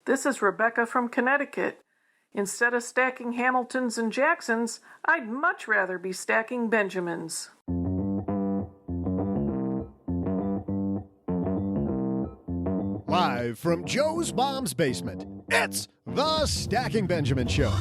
This is Rebecca from Connecticut. Instead of stacking Hamiltons and Jacksons, I'd much rather be stacking Benjamins. Live from Joe's mom's basement, it's the Stacking Benjamin Show.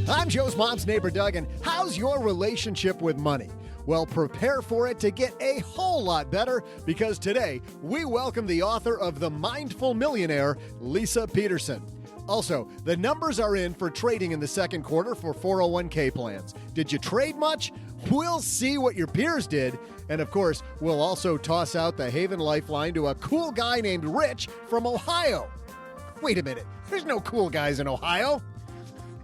I'm Joe's mom's neighbor, Doug, and how's your relationship with money? Well, prepare for it to get a whole lot better because today we welcome the author of The Mindful Millionaire, Leisa Peterson. Also, the numbers are in for trading in the second quarter for 401k plans. Did you trade much? We'll see what your peers did. And of course, we'll also toss out the Haven Lifeline to a cool guy named Rich from Ohio. Wait a minute, there's no cool guys in Ohio.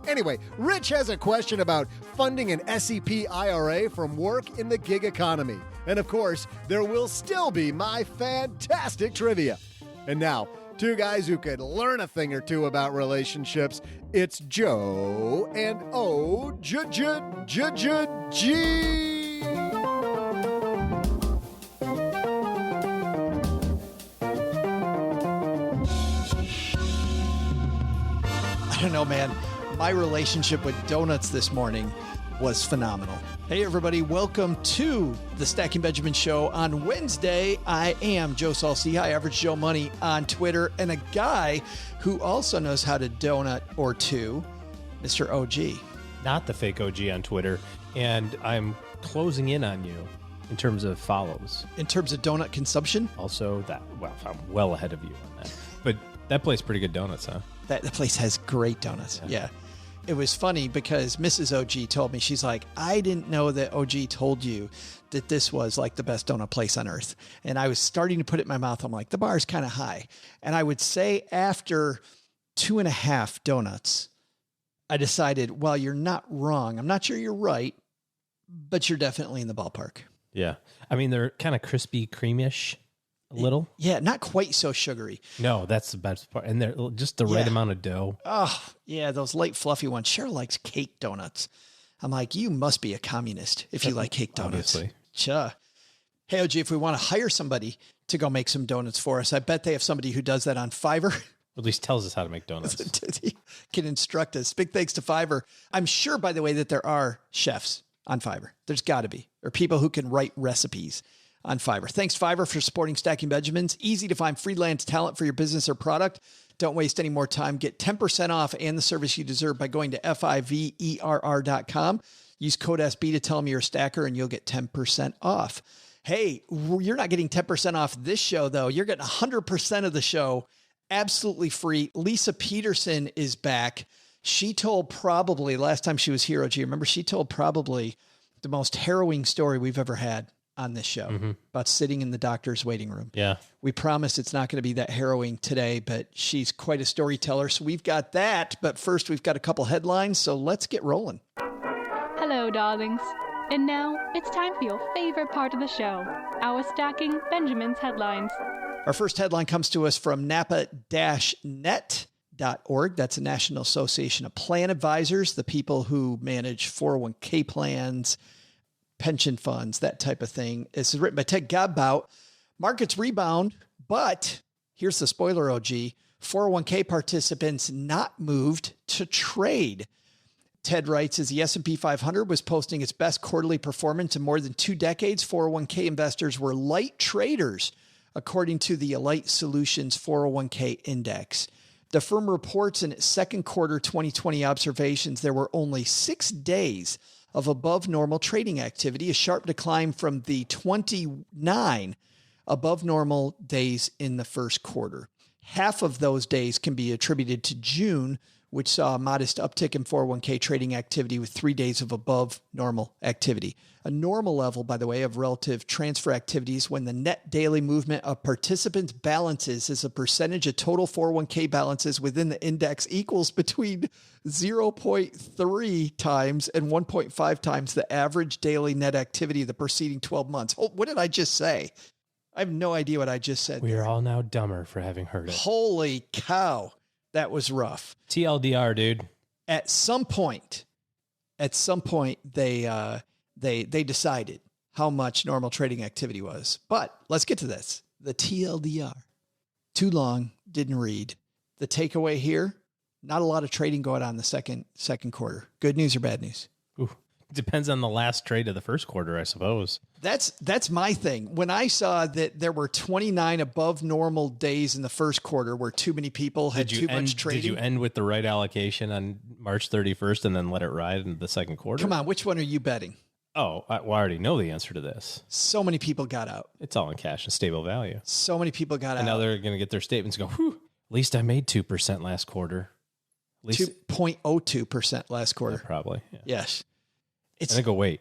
Anyway, Rich has a question about funding an SEP IRA from work in the gig economy. And of course, there will still be my fantastic trivia. And now, two guys who could learn a thing or two about relationships. It's Joe and O-G. I don't know, man. My relationship with donuts this morning was phenomenal. Hey, everybody. Welcome to the Stacking Benjamin Show on Wednesday. I am Joe Salsi, High Average Joe Money on Twitter, and a guy who also knows how to donut or two, Mr. OG. Not the fake OG on Twitter, and I'm closing in on you in terms of follows. In terms of donut consumption? Also that, well, I'm well ahead of you on that. But that place pretty good donuts, huh? That place has great donuts, yeah. It was funny because Mrs. OG told me, she's like, I didn't know that OG told you that this was like the best donut place on earth. And I was starting to put it in my mouth. I'm like, the bar is kind of high. And I would say after 2.5 donuts, I decided, well, you're not wrong. I'm not sure you're right, but you're definitely in the ballpark. Yeah. I mean, they're kind of crispy, creamish. A little? Yeah, not quite so sugary. No, that's the best part. And they're just the right amount of dough. Oh, yeah, those light, fluffy ones. Cheryl likes cake donuts. I'm like, you must be a communist if you like cake donuts. Obviously. Sure. Hey, OG, if we want to hire somebody to go make some donuts for us, I bet they have somebody who does that on Fiverr. At least tells us how to make donuts. Can instruct us. Big thanks to Fiverr. I'm sure, by the way, that there are chefs on Fiverr. There's got to be. Or people who can write recipes on Fiverr. Thanks, Fiverr, for supporting Stacking Benjamins. Easy to find freelance talent for your business or product. Don't waste any more time. Get 10% off and the service you deserve by going to fiverr.com. Use code SB to tell them you're a stacker and you'll get 10% off. Hey, you're not getting 10% off this show, though. You're getting 100% of the show absolutely free. Leisa Peterson is back. She told probably, last time she was here, OG, remember, she told probably the most harrowing story we've ever had on this show about sitting in the doctor's waiting room. Yeah. We promise it's not going to be that harrowing today, but she's quite a storyteller. So we've got that. But first, we've got a couple headlines. So let's get rolling. Hello, darlings. And now it's time for your favorite part of the show, our Stacking Benjamin's headlines. Our first headline comes to us from napa-net.org. That's the National Association of Plan Advisors, the people who manage 401k plans, pension funds, that type of thing. This is written by Ted Godbout. Markets rebound, but here's the spoiler, OG. 401k participants not moved to trade. Ted writes, as the S&P 500 was posting its best quarterly performance in more than 2 decades, 401k investors were light traders, according to the Elite Solutions 401k Index. The firm reports in its second quarter 2020 observations there were only 6 days of above normal trading activity, a sharp decline from the 29 above normal days in the first quarter. Half of those days can be attributed to June, which saw a modest uptick in 401k trading activity with 3 days of above normal activity. A normal level, by the way, of relative transfer activities when the net daily movement of participants' balances as a percentage of total 401k balances within the index equals between 0.3 times and 1.5 times the average daily net activity of the preceding 12 months. Oh, what did I just say? I have no idea what I just said. We are all now dumber for having heard it. Holy cow. That was rough. TLDR, dude. At some point, they they decided how much normal trading activity was. But let's get to this. The TLDR. Too long, didn't read. The takeaway here, not a lot of trading going on in the second quarter. Good news or bad news? Ooh, depends on the last trade of the first quarter, I suppose. That's my thing. When I saw that there were 29 above normal days in the first quarter where too many people had too much trading. Did you end with the right allocation on March 31st and then let it ride into the second quarter? Come on, which one are you betting? Oh, I already know the answer to this. So many people got out. It's all in cash and stable value. So many people got out. And now they're going to get their statements and go, whew, at least I made 2% last quarter. At least 2.02% last quarter. Yeah, probably. Yeah. Yes. And I go, wait.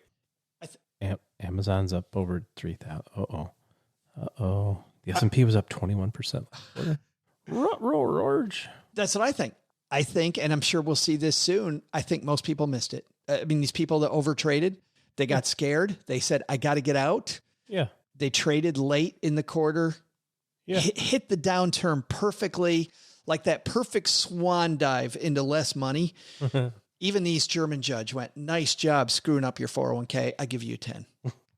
Amazon's up over 3,000. Uh-oh. The S&P was up 21%. That's what I think. I think, and I'm sure we'll see this soon, I think most people missed it. I mean, these people that overtraded, they got scared. They said, I got to get out. Yeah. They traded late in the quarter. Yeah. Hit the downturn perfectly, like that perfect swan dive into less money. Even the East German judge went, nice job screwing up your 401k. I give you 10.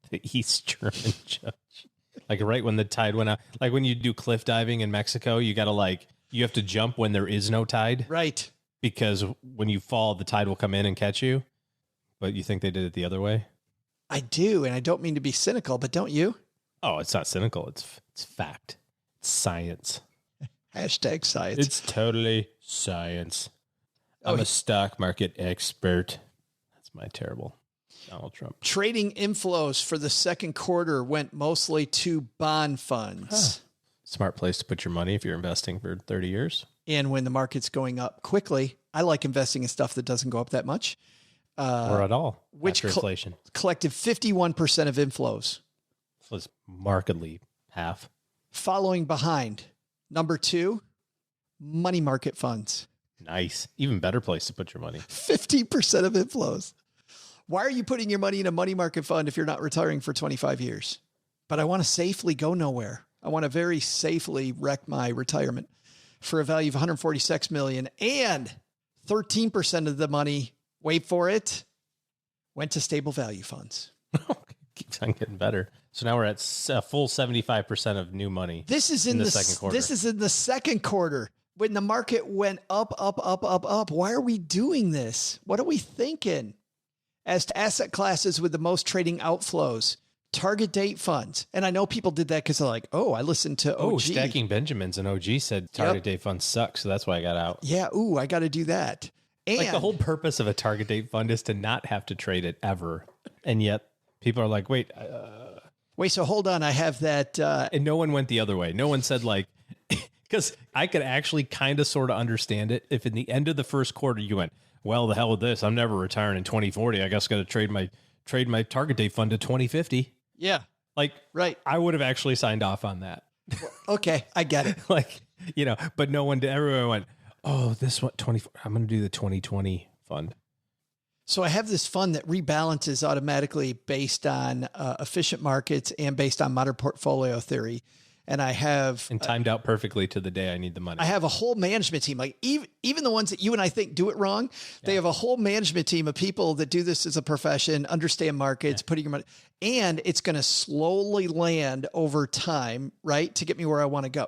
The East German judge. Like right when the tide went out. Like when you do cliff diving in Mexico, you got to you have to jump when there is no tide. Right. Because when you fall, the tide will come in and catch you. But you think they did it the other way? I do. And I don't mean to be cynical, but don't you? Oh, it's not cynical. It's fact. It's science. Hashtag science. It's totally science. I'm a stock market expert. That's my terrible Donald Trump. Trading inflows for the second quarter went mostly to bond funds. Huh. Smart place to put your money if you're investing for 30 years. And when the market's going up quickly, I like investing in stuff that doesn't go up that much. Or at all. Which after inflation. Collected 51% of inflows. So it's markedly half. Following behind, number 2, money market funds. Nice. Even better place to put your money. 50% of inflows. Why are you putting your money in a money market fund if you're not retiring for 25 years? But I want to safely go nowhere. I want to very safely wreck my retirement for a value of $146 million, and 13% of the money, wait for it, went to stable value funds. Keeps on getting better. So now we're at a full 75% of new money. This is in the second quarter. This is in the second quarter. When the market went up. Why are we doing this? What are we thinking? As to asset classes with the most trading outflows, target date funds. And I know people did that because they're like, oh, I listened to OG. Oh, Stacking Benjamins and OG said target date funds suck. So that's why I got out. Yeah. Ooh, I got to do that. And like the whole purpose of a target date fund is to not have to trade it ever. And yet people are like, wait, so hold on. I have that. And no one went the other way. No one said like, because I could actually kind of sort of understand it. If in the end of the first quarter you went, well, the hell with this, I'm never retiring in 2040. I guess got to trade my target date fund to 2050. Yeah. Like, right. I would have actually signed off on that. Okay. I get it. Like, but no one did. Everyone went, oh, this one, 24. I'm going to do the 2020 fund. So I have this fund that rebalances automatically based on efficient markets and based on modern portfolio theory. And I have... And timed out perfectly to the day I need the money. I have a whole management team. Like even the ones that you and I think do it wrong, they have a whole management team of people that do this as a profession, understand markets, putting your money... And it's going to slowly land over time, right? To get me where I want to go.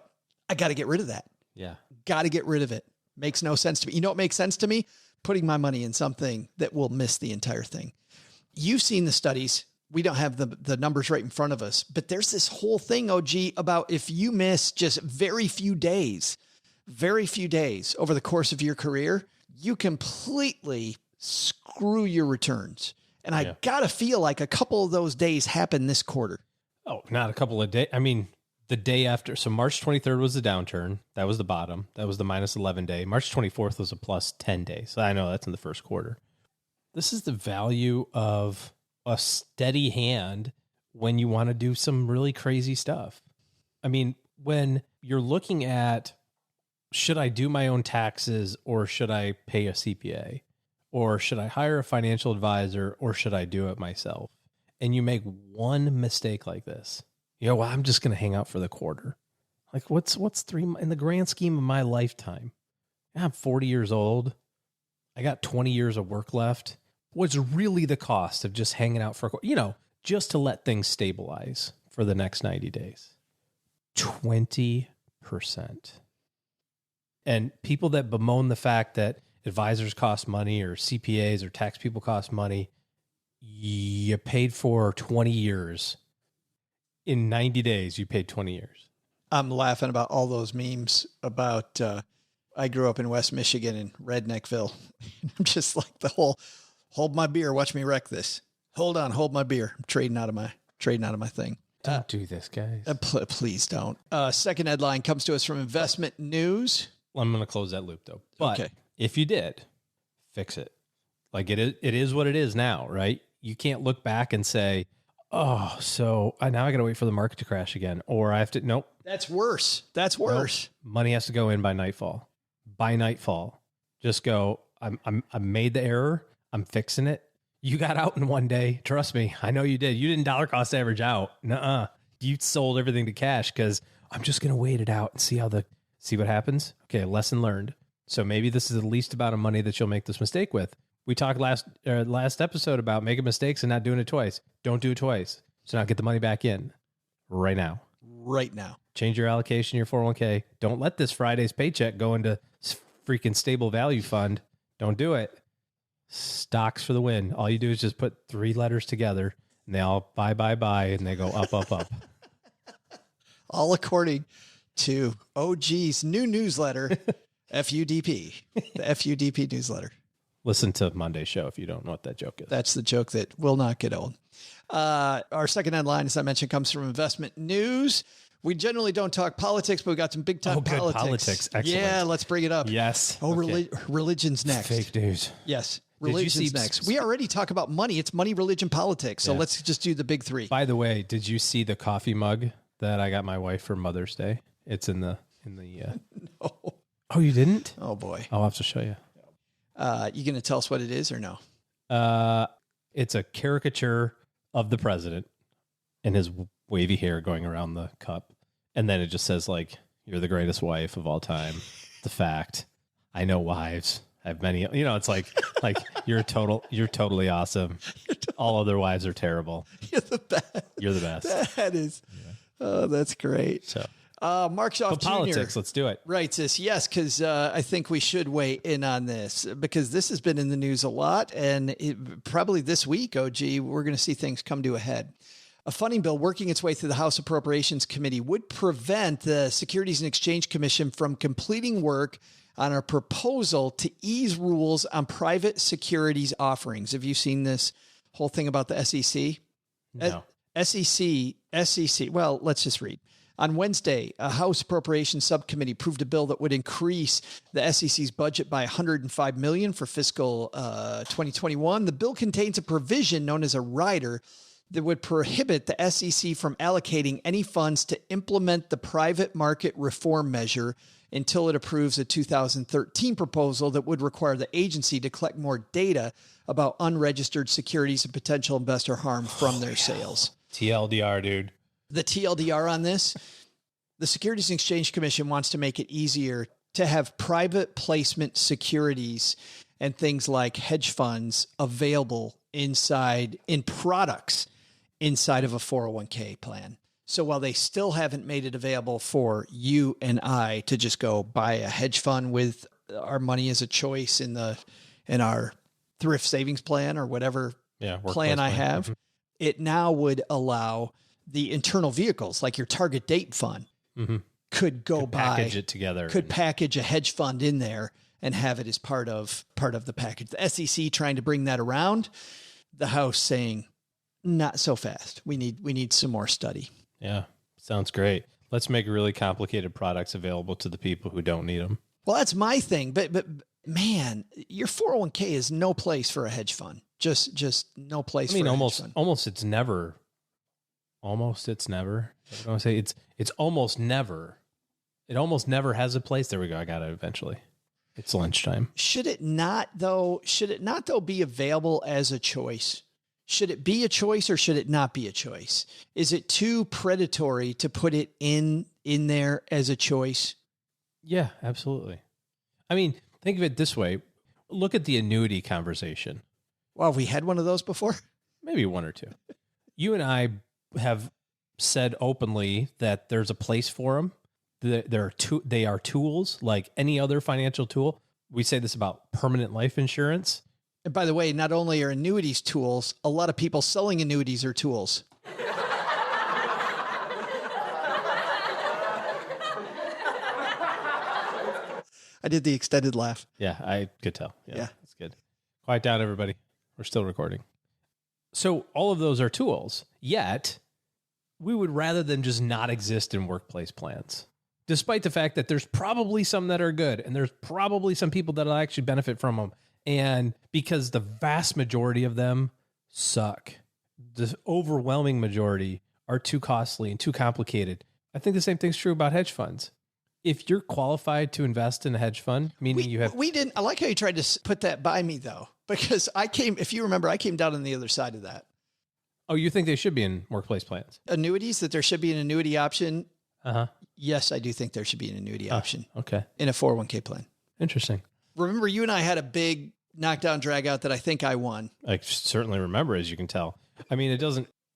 I got to get rid of that. Yeah. Got to get rid of it. Makes no sense to me. You know what makes sense to me? Putting my money in something that will miss the entire thing. You've seen the studies. We don't have the numbers right in front of us, but there's this whole thing, OG, about if you miss just very few days over the course of your career, you completely screw your returns. And I got to feel like a couple of those days happened this quarter. Oh, not a couple of days. I mean, the day after. So March 23rd was the downturn. That was the bottom. That was the minus 11 day. March 24th was a plus 10 day. So I know that's in the first quarter. This is the value of a steady hand when you want to do some really crazy stuff. I mean, when you're looking at, should I do my own taxes or should I pay a CPA? Or should I hire a financial advisor or should I do it myself? And you make one mistake like this. Well, I'm just going to hang out for the quarter. Like what's 3 in the grand scheme of my lifetime? I'm 40 years old. I got 20 years of work left. what's really the cost of just hanging out for, just to let things stabilize for the next 90 days? 20%. And people that bemoan the fact that advisors cost money or CPAs or tax people cost money, you paid for 20 years. In 90 days, you paid 20 years. I'm laughing about all those memes about, I grew up in West Michigan in Redneckville. I'm just like the whole, hold my beer, watch me wreck this. Hold on, hold my beer. I'm trading out of my thing. Don't do this, guys. Please don't. Second headline comes to us from Investment News. I'm going to close that loop though. But okay. If you did, fix it. Like it is what it is now, right? You can't look back and say, oh, so now I got to wait for the market to crash again. Or I have to, nope. That's worse. That's worse. Nope. Money has to go in by nightfall. By nightfall, just go, I made the error. I'm fixing it. You got out in one day. Trust me. I know you did. You didn't dollar cost average out. Nuh-uh. You sold everything to cash because I'm just going to wait it out and see what happens. Okay. Lesson learned. So maybe this is the least amount of money that you'll make this mistake with. We talked last episode about making mistakes and not doing it twice. Don't do it twice. So now get the money back in right now. Right now. Change your allocation, your 401k. Don't let this Friday's paycheck go into freaking stable value fund. Don't do it. Stocks for the win. All you do is just put 3 letters together and they all buy, and they go up, up, up. All according to OG's new newsletter, FUDP, the FUDP newsletter. Listen to Monday's show if you don't know what that joke is. That's the joke that will not get old. Our second headline, as I mentioned, comes from Investment News. We generally don't talk politics, but we got some big time politics. Politics. Excellent. Yeah, let's bring it up. Yes. Oh, okay. Religion's next. Fake news. Yes. Religion's next. We already talk about money. It's money, religion, politics. So let's just do the big 3. By the way, did you see the coffee mug that I got my wife for Mother's Day? It's in the. No. Oh, you didn't? Oh boy. I'll have to show you. You going to tell us what it is or no? It's a caricature of the president and his wavy hair going around the cup. And then it just says like, you're the greatest wife of all time. The fact. I know wives. I have many, it's like you're totally awesome. All other wives are terrible. You're the best. You're the best. That is. Yeah. Oh, that's great. So Mark Schaff Jr. Politics, let's do it. Writes this. Yes, because I think we should weigh in on this because this has been in the news a lot. And probably this week, OG, we're going to see things come to a head. A funding bill working its way through the House Appropriations Committee would prevent the Securities and Exchange Commission from completing work on a proposal to ease rules on private securities offerings. Have you seen this whole thing about the SEC? No. SEC. Well, let's just read. On Wednesday, a House Appropriations Subcommittee approved a bill that would increase the SEC's budget by $105 million for fiscal 2021. The bill contains a provision known as a rider that would prohibit the SEC from allocating any funds to implement the private market reform measure until it approves a 2013 proposal that would require the agency to collect more data about unregistered securities and potential investor harm from their sales. TLDR, dude. The TLDR on this, the Securities and Exchange Commission wants to make it easier to have private placement securities and things like hedge funds available in products inside of a 401k plan. So while they still haven't made it available for you and I to just go buy a hedge fund with our money as a choice in our thrift savings plan or whatever plan I have, it now would allow the internal vehicles like your target date fund could package it together, package a hedge fund in there and have it as part of the package. The SEC trying to bring that around, the House saying, not so fast. We need some more study. Yeah, sounds great. Let's make really complicated products available to the people who don't need them. Well, that's my thing. But man, your 401k is no place for a hedge fund. Just no place. I mean, almost it's never. Almost it's never. I don't want to say it's almost never. It almost never has a place. There we go. I got it eventually. It's lunchtime. Should it not though be available as a choice? Should it be a choice or should it not be a choice? Is it too predatory to put it in there as a choice? Yeah, absolutely. I mean, think of it this way. Look at the annuity conversation. Well, we had one of those before. Maybe one or two. You and I have said openly that there's a place for them. They are tools like any other financial tool. We say this about permanent life insurance. And by the way, not only are annuities tools, a lot of people selling annuities are tools. I did the extended laugh. Yeah, I could tell. Yeah. That's good. Quiet down, everybody. We're still recording. So all of those are tools, yet we would rather them just not exist in workplace plans, despite the fact that there's probably some that are good and there's probably some people that will actually benefit from them. And because the vast majority of them suck, the overwhelming majority are too costly and too complicated. I think the same thing's true about hedge funds. If you're qualified to invest in a hedge fund, meaning you have... We didn't... I like how you tried to put that by me, though, because if you remember, I came down on the other side of that. Oh, you think they should be in workplace plans? Annuities, that there should be an annuity option. Uh-huh. Yes, I do think there should be an annuity option. Okay. In a 401k plan. Interesting. Remember, you and I had a big knockdown drag out that I think I won. I certainly remember, as you can tell. I mean,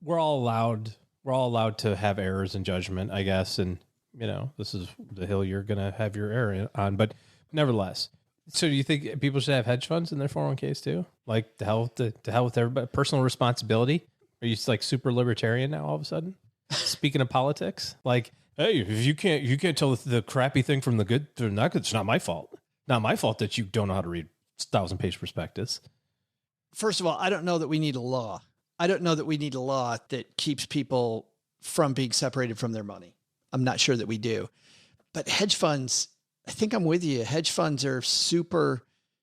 we're all allowed to have errors in judgment, I guess. And, this is the hill you're going to have your error on. But nevertheless, so do you think people should have hedge funds in their 401ks too? Like to hell with everybody, personal responsibility? Are you like super libertarian now all of a sudden? Speaking of politics, like, hey, if you can't tell the crappy thing from the good, it's not my fault. Not my fault that you don't know how to read 1,000-page prospectus. First of all, I don't know that we need a law. I don't know that we need a law that keeps people from being separated from their money. I'm not sure that we do. But hedge funds, I think I'm with you. Hedge funds are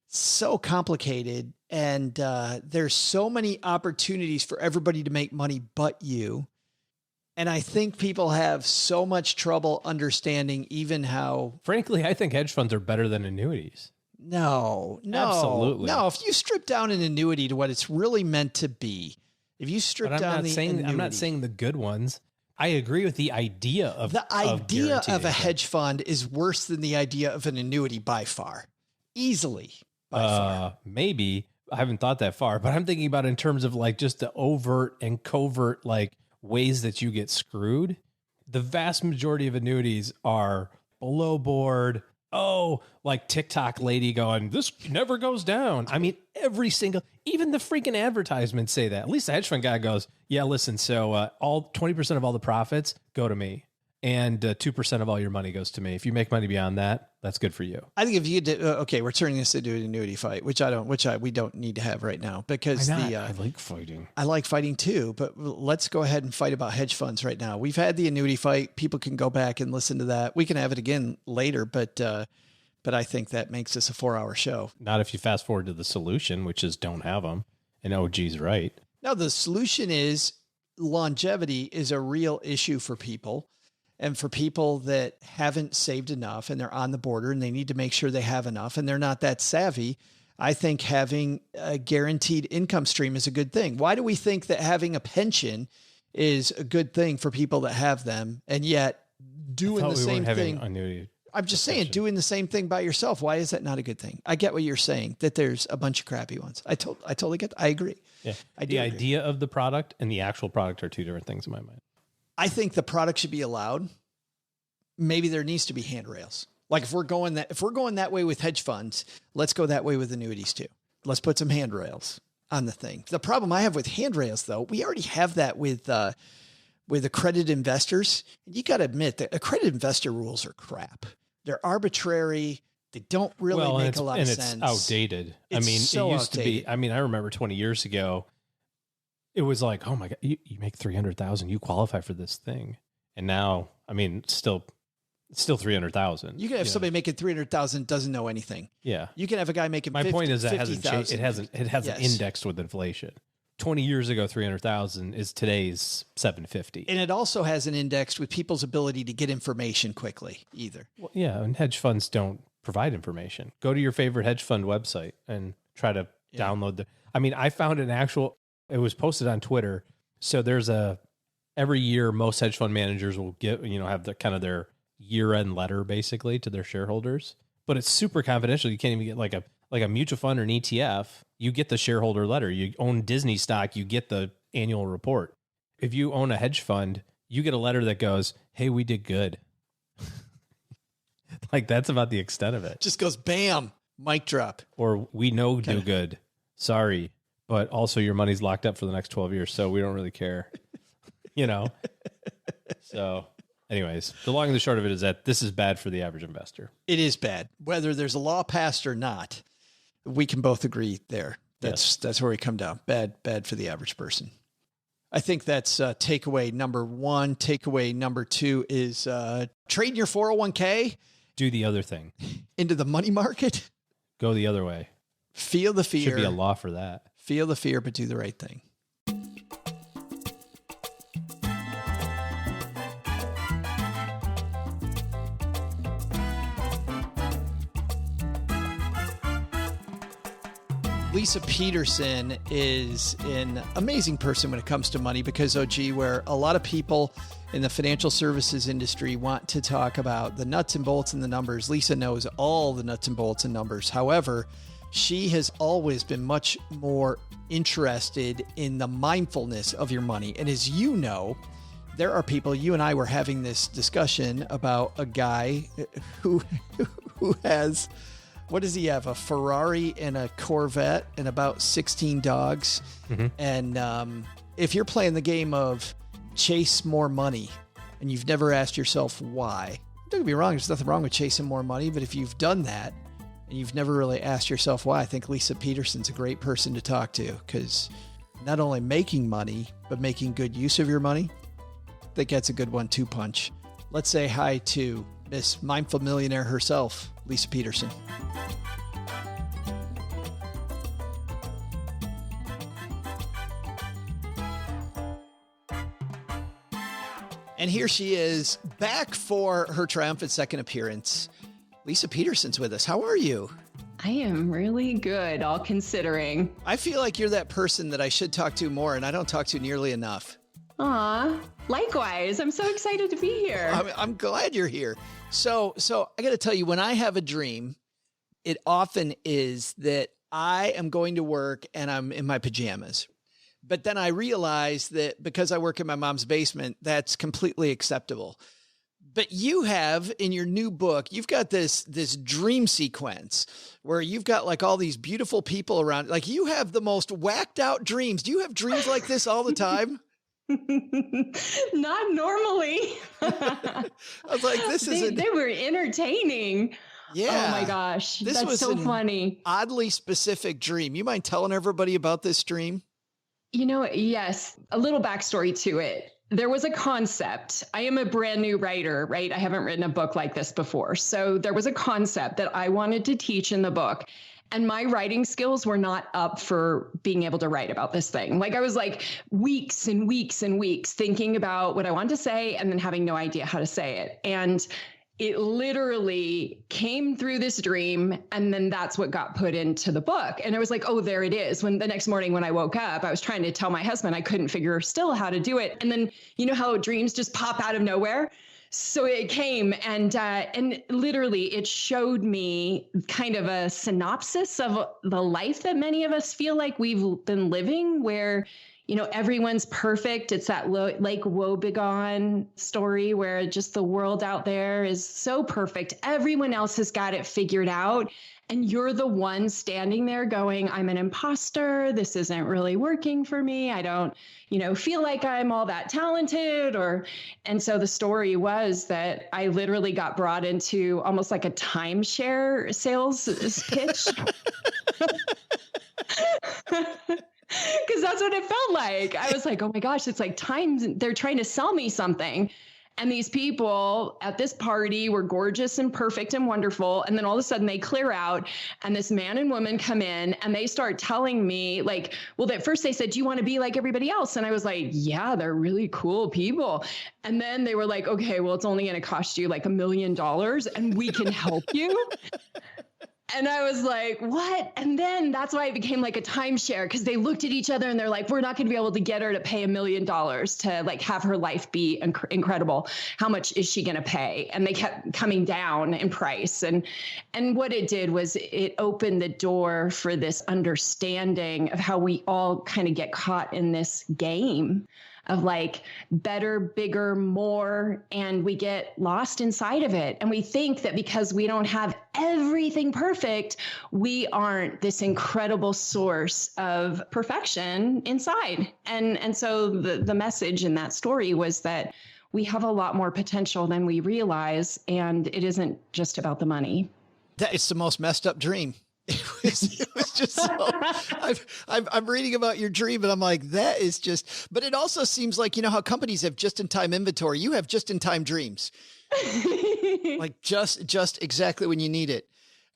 so complicated, and there's so many opportunities for everybody to make money but you. And I think people have so much trouble understanding even how... Frankly, I think hedge funds are better than annuities. No. Absolutely. No, if you strip down an annuity to what it's really meant to be, if you strip down the annuity... I'm not saying the good ones. I agree with the idea of the idea of a income. hedge fund is worse than the idea of an annuity by far. Easily by far. Maybe. I haven't thought that far, but I'm thinking about it in terms of like just the overt and covert like ways that you get screwed. The vast majority of annuities are below board. Oh, like TikTok lady going, this never goes down. I mean, even the freaking advertisements say that. At least the hedge fund guy goes, yeah, listen, so all 20% of all the profits go to me. And 2% of all your money goes to me. If you make money beyond that, that's good for you. I think if you did, okay, we're turning this into an annuity fight, which we don't need to have right now because I like fighting. I like fighting too, but let's go ahead and fight about hedge funds right now. We've had the annuity fight. People can go back and listen to that. We can have it again later, but I think that makes this a 4-hour show. Not if you fast forward to the solution, which is don't have them. And OG's right. No, the solution is longevity is a real issue for people. And for people that haven't saved enough and they're on the border and they need to make sure they have enough and they're not that savvy, I think having a guaranteed income stream is a good thing. Why do we think that having a pension is a good thing for people that have them and yet doing the same thing? I'm just saying, doing the same thing by yourself. Why is that not a good thing? I get what you're saying, that there's a bunch of crappy ones. I totally get that. I agree. Yeah. The idea of the product and the actual product are two different things in my mind. I think the product should be allowed. Maybe there needs to be handrails. Like if we're going that way with hedge funds, let's go that way with annuities too. Let's put some handrails on the thing. The problem I have with handrails though, we already have that with accredited investors. And you got to admit that accredited investor rules are crap. They're arbitrary. They don't really make a lot of sense. And it's outdated. It used to be, I remember 20 years ago, it was like, oh my God, you make 300,000, you qualify for this thing. And now, still 300,000. You can have somebody making 300,000 doesn't know anything. Yeah. You can have a guy making My point is that it hasn't changed. It hasn't Yes. indexed with inflation. 20 years ago, 300,000 is today's 750. And it also hasn't indexed with people's ability to get information quickly either. Well, yeah. And hedge funds don't provide information. Go to your favorite hedge fund website and try to download I found it was posted on Twitter. So there's every year, most hedge fund managers will have their year-end letter basically to their shareholders, but it's super confidential. You can't even get like like a mutual fund or an ETF, you get the shareholder letter. You own Disney stock, you get the annual report. If you own a hedge fund, you get a letter that goes, hey, we did good. Like that's about the extent of it. Just goes, bam, mic drop. Or we know do good. Sorry. But also your money's locked up for the next 12 years. So we don't really care, you know? So anyways, the long and the short of it is that this is bad for the average investor. It is bad. Whether there's a law passed or not, we can both agree there. That's where we come down. Bad for the average person. I think that's takeaway number one. Takeaway number two is trade your 401k. Do the other thing. Into the money market. Go the other way. Feel the fear. Should be a law for that. Feel the fear, but do the right thing. Leisa Peterson is an amazing person when it comes to money because, where a lot of people in the financial services industry want to talk about the nuts and bolts and the numbers. Leisa knows all the nuts and bolts and numbers. However, she has always been much more interested in the mindfulness of your money. And as you know, there are people, you and I were having this discussion about a guy who has... What does he have? A Ferrari and a Corvette and about 16 dogs. Mm-hmm. And if you're playing the game of chase more money and you've never asked yourself why, don't get me wrong, there's nothing wrong with chasing more money. But if you've done that and you've never really asked yourself why, I think Leisa Peterson's a great person to talk to because not only making money, but making good use of your money. I think that's a good 1-2 punch. Let's say hi to Miss Mindful Millionaire herself, Leisa Peterson. And here she is, back for her triumphant second appearance. Leisa Peterson's with us. How are you? I am really good, all considering. I feel like you're that person that I should talk to more, and I don't talk to nearly enough. Aw, likewise. I'm so excited to be here. I'm glad you're here. So I got to tell you, when I have a dream, it often is that I am going to work and I'm in my pajamas. But then I realize that because I work in my mom's basement, that's completely acceptable. But you have in your new book, you've got this dream sequence where you've got like all these beautiful people around. Like you have the most whacked out dreams. Do you have dreams like this all the time? Not normally. I was like, they were entertaining. Yeah. Oh my gosh. This That's was so funny. Oddly specific dream. You mind telling everybody about this dream? Yes. A little backstory to it. There was a concept. I am a brand new writer, right? I haven't written a book like this before. So there was a concept that I wanted to teach in the book. And my writing skills were not up for being able to write about this thing. Like I was like weeks and weeks and weeks thinking about what I wanted to say and then having no idea how to say it. And it literally came through this dream. And then that's what got put into the book. And I was like, oh, there it is. When the next morning when I woke up, I was trying to tell my husband I couldn't figure still how to do it. And then you know how dreams just pop out of nowhere? So it came and literally it showed me kind of a synopsis of the life that many of us feel like we've been living where, everyone's perfect. It's that Lake Wobegon story where just the world out there is so perfect. Everyone else has got it figured out. And you're the one standing there going, I'm an imposter. This isn't really working for me. I don't, feel like I'm all that talented and so the story was that I literally got brought into almost like a timeshare sales pitch. Because that's what it felt like. I was like, oh my gosh, it's like they're trying to sell me something. And these people at this party were gorgeous and perfect and wonderful. And then all of a sudden they clear out and this man and woman come in and they start telling me like, well, at first they said, do you want to be like everybody else? And I was like, yeah, they're really cool people. And then they were like, okay, well, it's only going to cost you like $1 million and we can help you. And I was like, what? And then that's why it became like a timeshare, because they looked at each other and they're like, we're not going to be able to get her to pay $1 million to like have her life be incredible. How much is she going to pay? And they kept coming down in price. And what it did was it opened the door for this understanding of how we all kind of get caught in this game of like better, bigger, more, and we get lost inside of it. And we think that because we don't have everything perfect, we aren't this incredible source of perfection inside. And so the message in that story was that we have a lot more potential than we realize, and it isn't just about the money. That is the most messed up dream. It was just so, I'm reading about your dream and I'm like, that is just, but it also seems like, you know, how companies have just-in-time inventory. You have just-in-time dreams, like just exactly when you need it.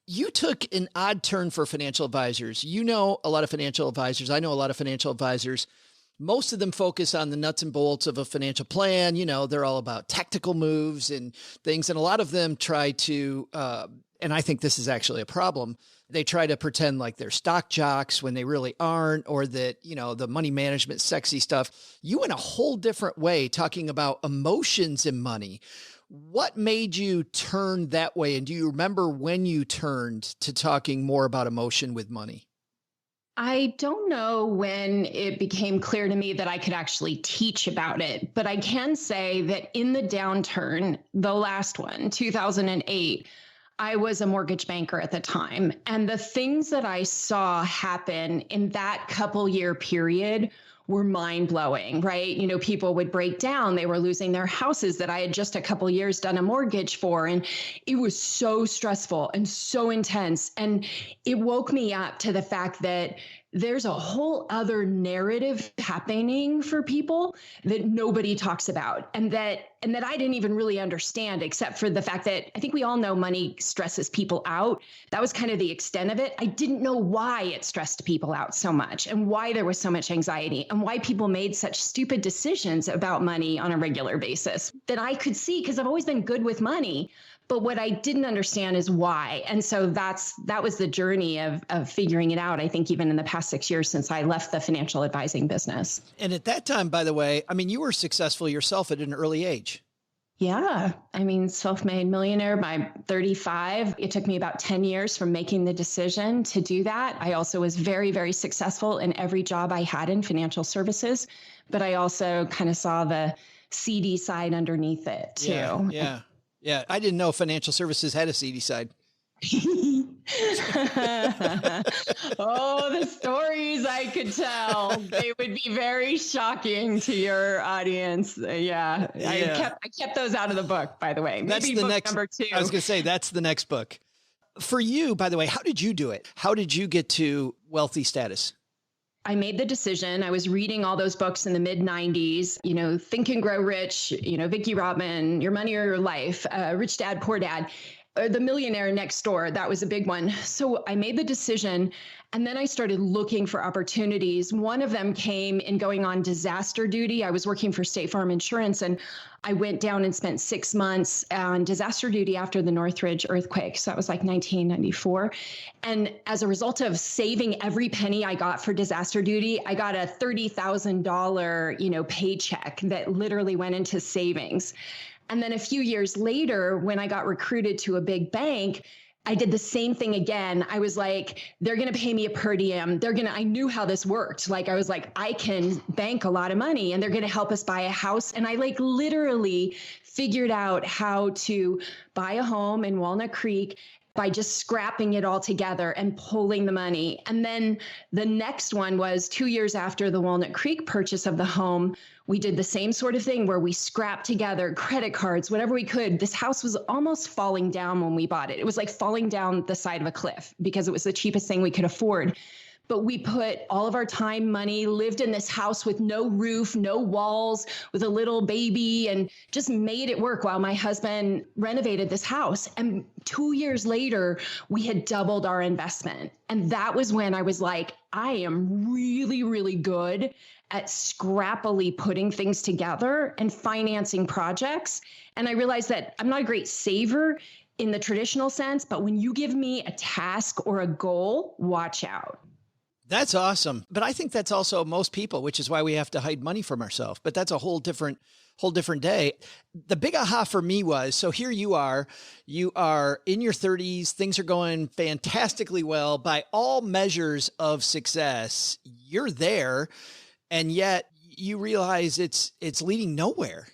You took an odd turn for financial advisors. You know, a lot of financial advisors. I know a lot of financial advisors. Most of them focus on the nuts and bolts of a financial plan. You know, they're all about tactical moves and things. And a lot of them try to, and I think this is actually a problem, they try to pretend like they're stock jocks when they really aren't, or that, you know, the money management, sexy stuff. You went a whole different way, talking about emotions and money. What made you turn that way? And do you remember when you turned to talking more about emotion with money? I don't know when it became clear to me that I could actually teach about it, but I can say that in the downturn, the last one, 2008, I was a mortgage banker at the time. And the things that I saw happen in that couple year period were mind blowing, right? You know, people would break down. They were losing their houses that I had just a couple years done a mortgage for. And it was so stressful and so intense. And it woke me up to the fact that there's a whole other narrative happening for people that nobody talks about, and that I didn't even really understand, except for the fact that I think we all know money stresses people out. That was kind of the extent of it. I didn't know why it stressed people out so much, and why there was so much anxiety, and why people made such stupid decisions about money on a regular basis that I could see, because I've always been good with money. But what I didn't understand is why. And so that was the journey of figuring it out, I think, even in the past 6 years since I left the financial advising business. And at that time, by the way, I mean, you were successful yourself at an early age. Yeah. I mean, self-made millionaire by 35. It took me about 10 years from making the decision to do that. I also was very, very successful in every job I had in financial services, but I also kind of saw the seedy side underneath it too. Yeah. I didn't know financial services had a seedy side. Oh, the stories I could tell. They would be very shocking to your audience. Yeah. I kept those out of the book, by the way. Maybe that's the next number 2. I was going to say, that's the next book. For you, by the way, how did you do it? How did you get to wealthy status? I made the decision. I was reading all those books in the mid 90s, you know, Think and Grow Rich, you know, Vicki Rodman, Your Money or Your Life, Rich Dad, Poor Dad, The Millionaire Next Door. That was a big one. So I made the decision, and then I started looking for opportunities. One of them came in going on disaster duty. I was working for State Farm Insurance, and I went down and spent 6 months on disaster duty after the Northridge earthquake. So that was like 1994. And as a result of saving every penny I got for disaster duty, I got a $30,000, you know, paycheck that literally went into savings. And then a few years later, when I got recruited to a big bank, I did the same thing again. I was like, they're going to pay me a per diem. I knew how this worked. Like, I was like, I can bank a lot of money and they're going to help us buy a house. And I like literally figured out how to buy a home in Walnut Creek by just scrapping it all together and pulling the money. And then the next one was 2 years after the Walnut Creek purchase of the home. We did the same sort of thing where we scrapped together credit cards, whatever we could. This house was almost falling down when we bought it. It was like falling down the side of a cliff because it was the cheapest thing we could afford. But we put all of our time, money, lived in this house with no roof, no walls, with a little baby, and just made it work while my husband renovated this house. And 2 years later, we had doubled our investment. And that was when I was like, I am really, really good at scrappily putting things together and financing projects. And I realized that I'm not a great saver in the traditional sense, but when you give me a task or a goal, watch out. That's awesome. But I think that's also most people, which is why we have to hide money from ourselves. But that's a whole different day. The big aha for me was, so here you are in your 30s, things are going fantastically well by all measures of success. You're there, and yet you realize it's leading nowhere.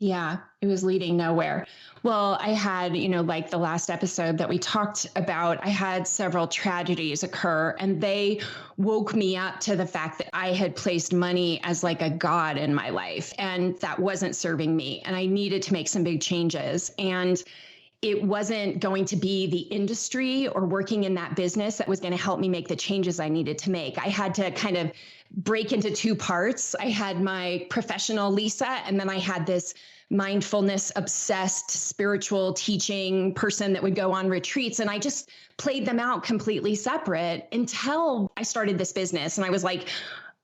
Yeah, it was leading nowhere. Well, I had, like the last episode that we talked about, I had several tragedies occur, and they woke me up to the fact that I had placed money as like a god in my life, and that wasn't serving me. And I needed to make some big changes. And it wasn't going to be the industry or working in that business that was going to help me make the changes I needed to make. I had to kind of break into two parts. I had my professional Leisa, and then I had this mindfulness obsessed spiritual teaching person that would go on retreats. And I just played them out completely separate until I started this business. And I was like,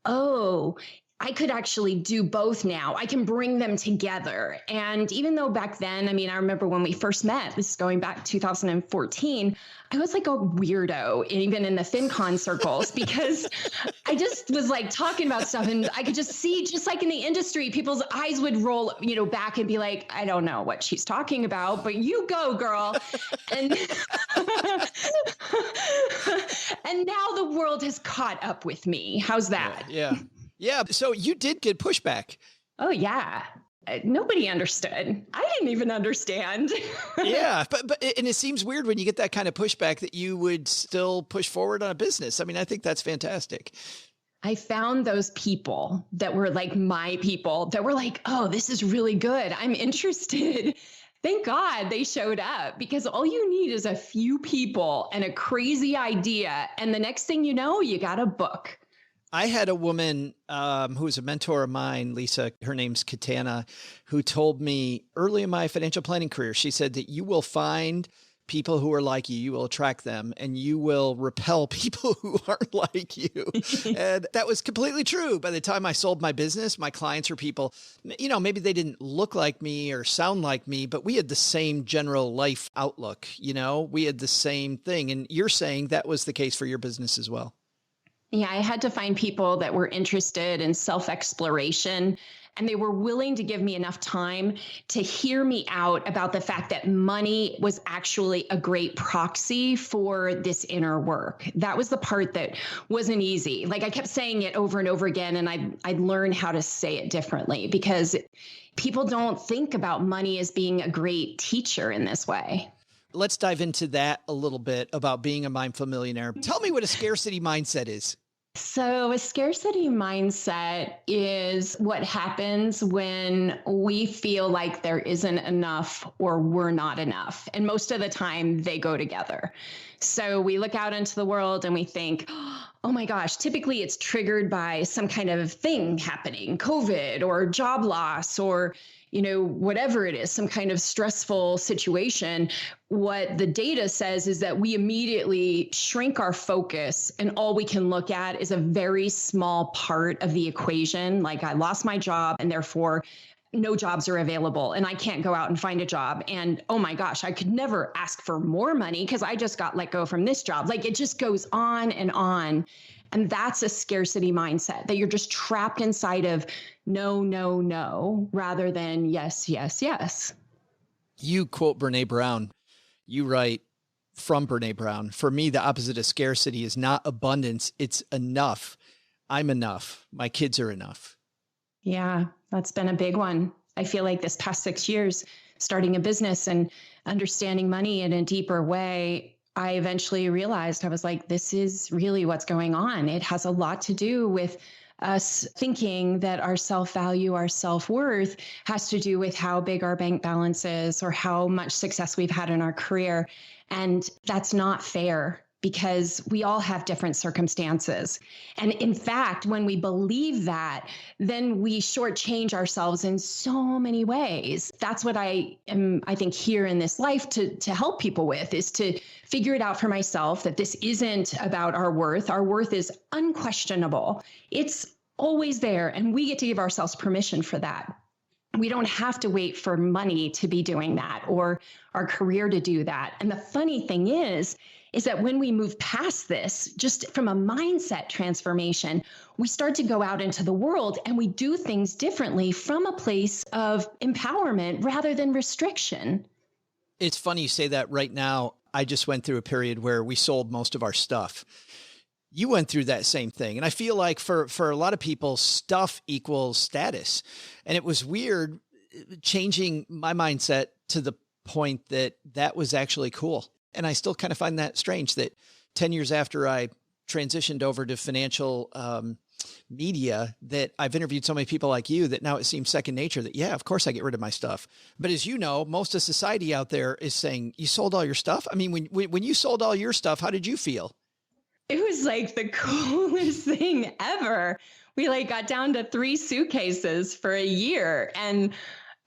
oh, I could actually do both now. I can bring them together. And even though back then, I remember when we first met, this is going back 2014, I was like a weirdo, even in the FinCon circles, because I just was like talking about stuff, and I could just see, just like in the industry, people's eyes would roll, back and be like, I don't know what she's talking about, but you go, girl. And, and now the world has caught up with me. How's that? Yeah. Yeah. So you did get pushback. Oh, yeah. Nobody understood. I didn't even understand. Yeah. But and it seems weird when you get that kind of pushback that you would still push forward on a business. I think that's fantastic. I found those people that were like my people that were like, oh, this is really good. I'm interested. Thank God they showed up, because all you need is a few people and a crazy idea. And the next thing you know, you got a book. I had a woman who was a mentor of mine, Lisa, her name's Katana, who told me early in my financial planning career, she said that you will find people who are like you will attract them, and you will repel people who aren't like you. And that was completely true. By the time I sold my business, my clients were people, maybe they didn't look like me or sound like me, but we had the same general life outlook. We had the same thing. And you're saying that was the case for your business as well. Yeah, I had to find people that were interested in self-exploration, and they were willing to give me enough time to hear me out about the fact that money was actually a great proxy for this inner work. That was the part that wasn't easy. Like, I kept saying it over and over again, and I'd learn how to say it differently, because people don't think about money as being a great teacher in this way. Let's dive into that a little bit about being a mindful millionaire. Tell me what a scarcity mindset is. So a scarcity mindset is what happens when we feel like there isn't enough or we're not enough. And most of the time they go together. So we look out into the world and we think, oh my gosh, typically it's triggered by some kind of thing happening, COVID or job loss or whatever it is, some kind of stressful situation. What the data says is that we immediately shrink our focus, and all we can look at is a very small part of the equation. Like, I lost my job and therefore no jobs are available and I can't go out and find a job. And oh my gosh, I could never ask for more money because I just got let go from this job. Like, it just goes on and on. And that's a scarcity mindset, that you're just trapped inside of no, no, no, rather than yes, yes, yes. You quote Brene Brown. You write from Brene Brown, for me, the opposite of scarcity is not abundance. It's enough. I'm enough. My kids are enough. Yeah, that's been a big one. I feel like this past 6 years, starting a business and understanding money in a deeper way, I eventually realized, I was like, this is really what's going on. It has a lot to do with us thinking that our self-value, our self-worth has to do with how big our bank balance is or how much success we've had in our career. And that's not fair, because we all have different circumstances. And in fact, when we believe that, then we shortchange ourselves in so many ways. That's what I think, here in this life to help people with, is to figure it out for myself, that this isn't about our worth. Our worth is unquestionable. It's always there, and we get to give ourselves permission for that. We don't have to wait for money to be doing that or our career to do that. And the funny thing is that when we move past this, just from a mindset transformation, we start to go out into the world and we do things differently from a place of empowerment rather than restriction. It's funny you say that. Right now, I just went through a period where we sold most of our stuff. You went through that same thing. And I feel like for a lot of people, stuff equals status. And it was weird changing my mindset to the point that that was actually cool. And I still kind of find that strange that 10 years after I transitioned over to financial media, that I've interviewed so many people like you that now it seems second nature that, yeah, of course I get rid of my stuff. But as you know, most of society out there is saying, you sold all your stuff? I mean, when you sold all your stuff, how did you feel? It was like the coolest thing ever. We got down to 3 suitcases for a year. And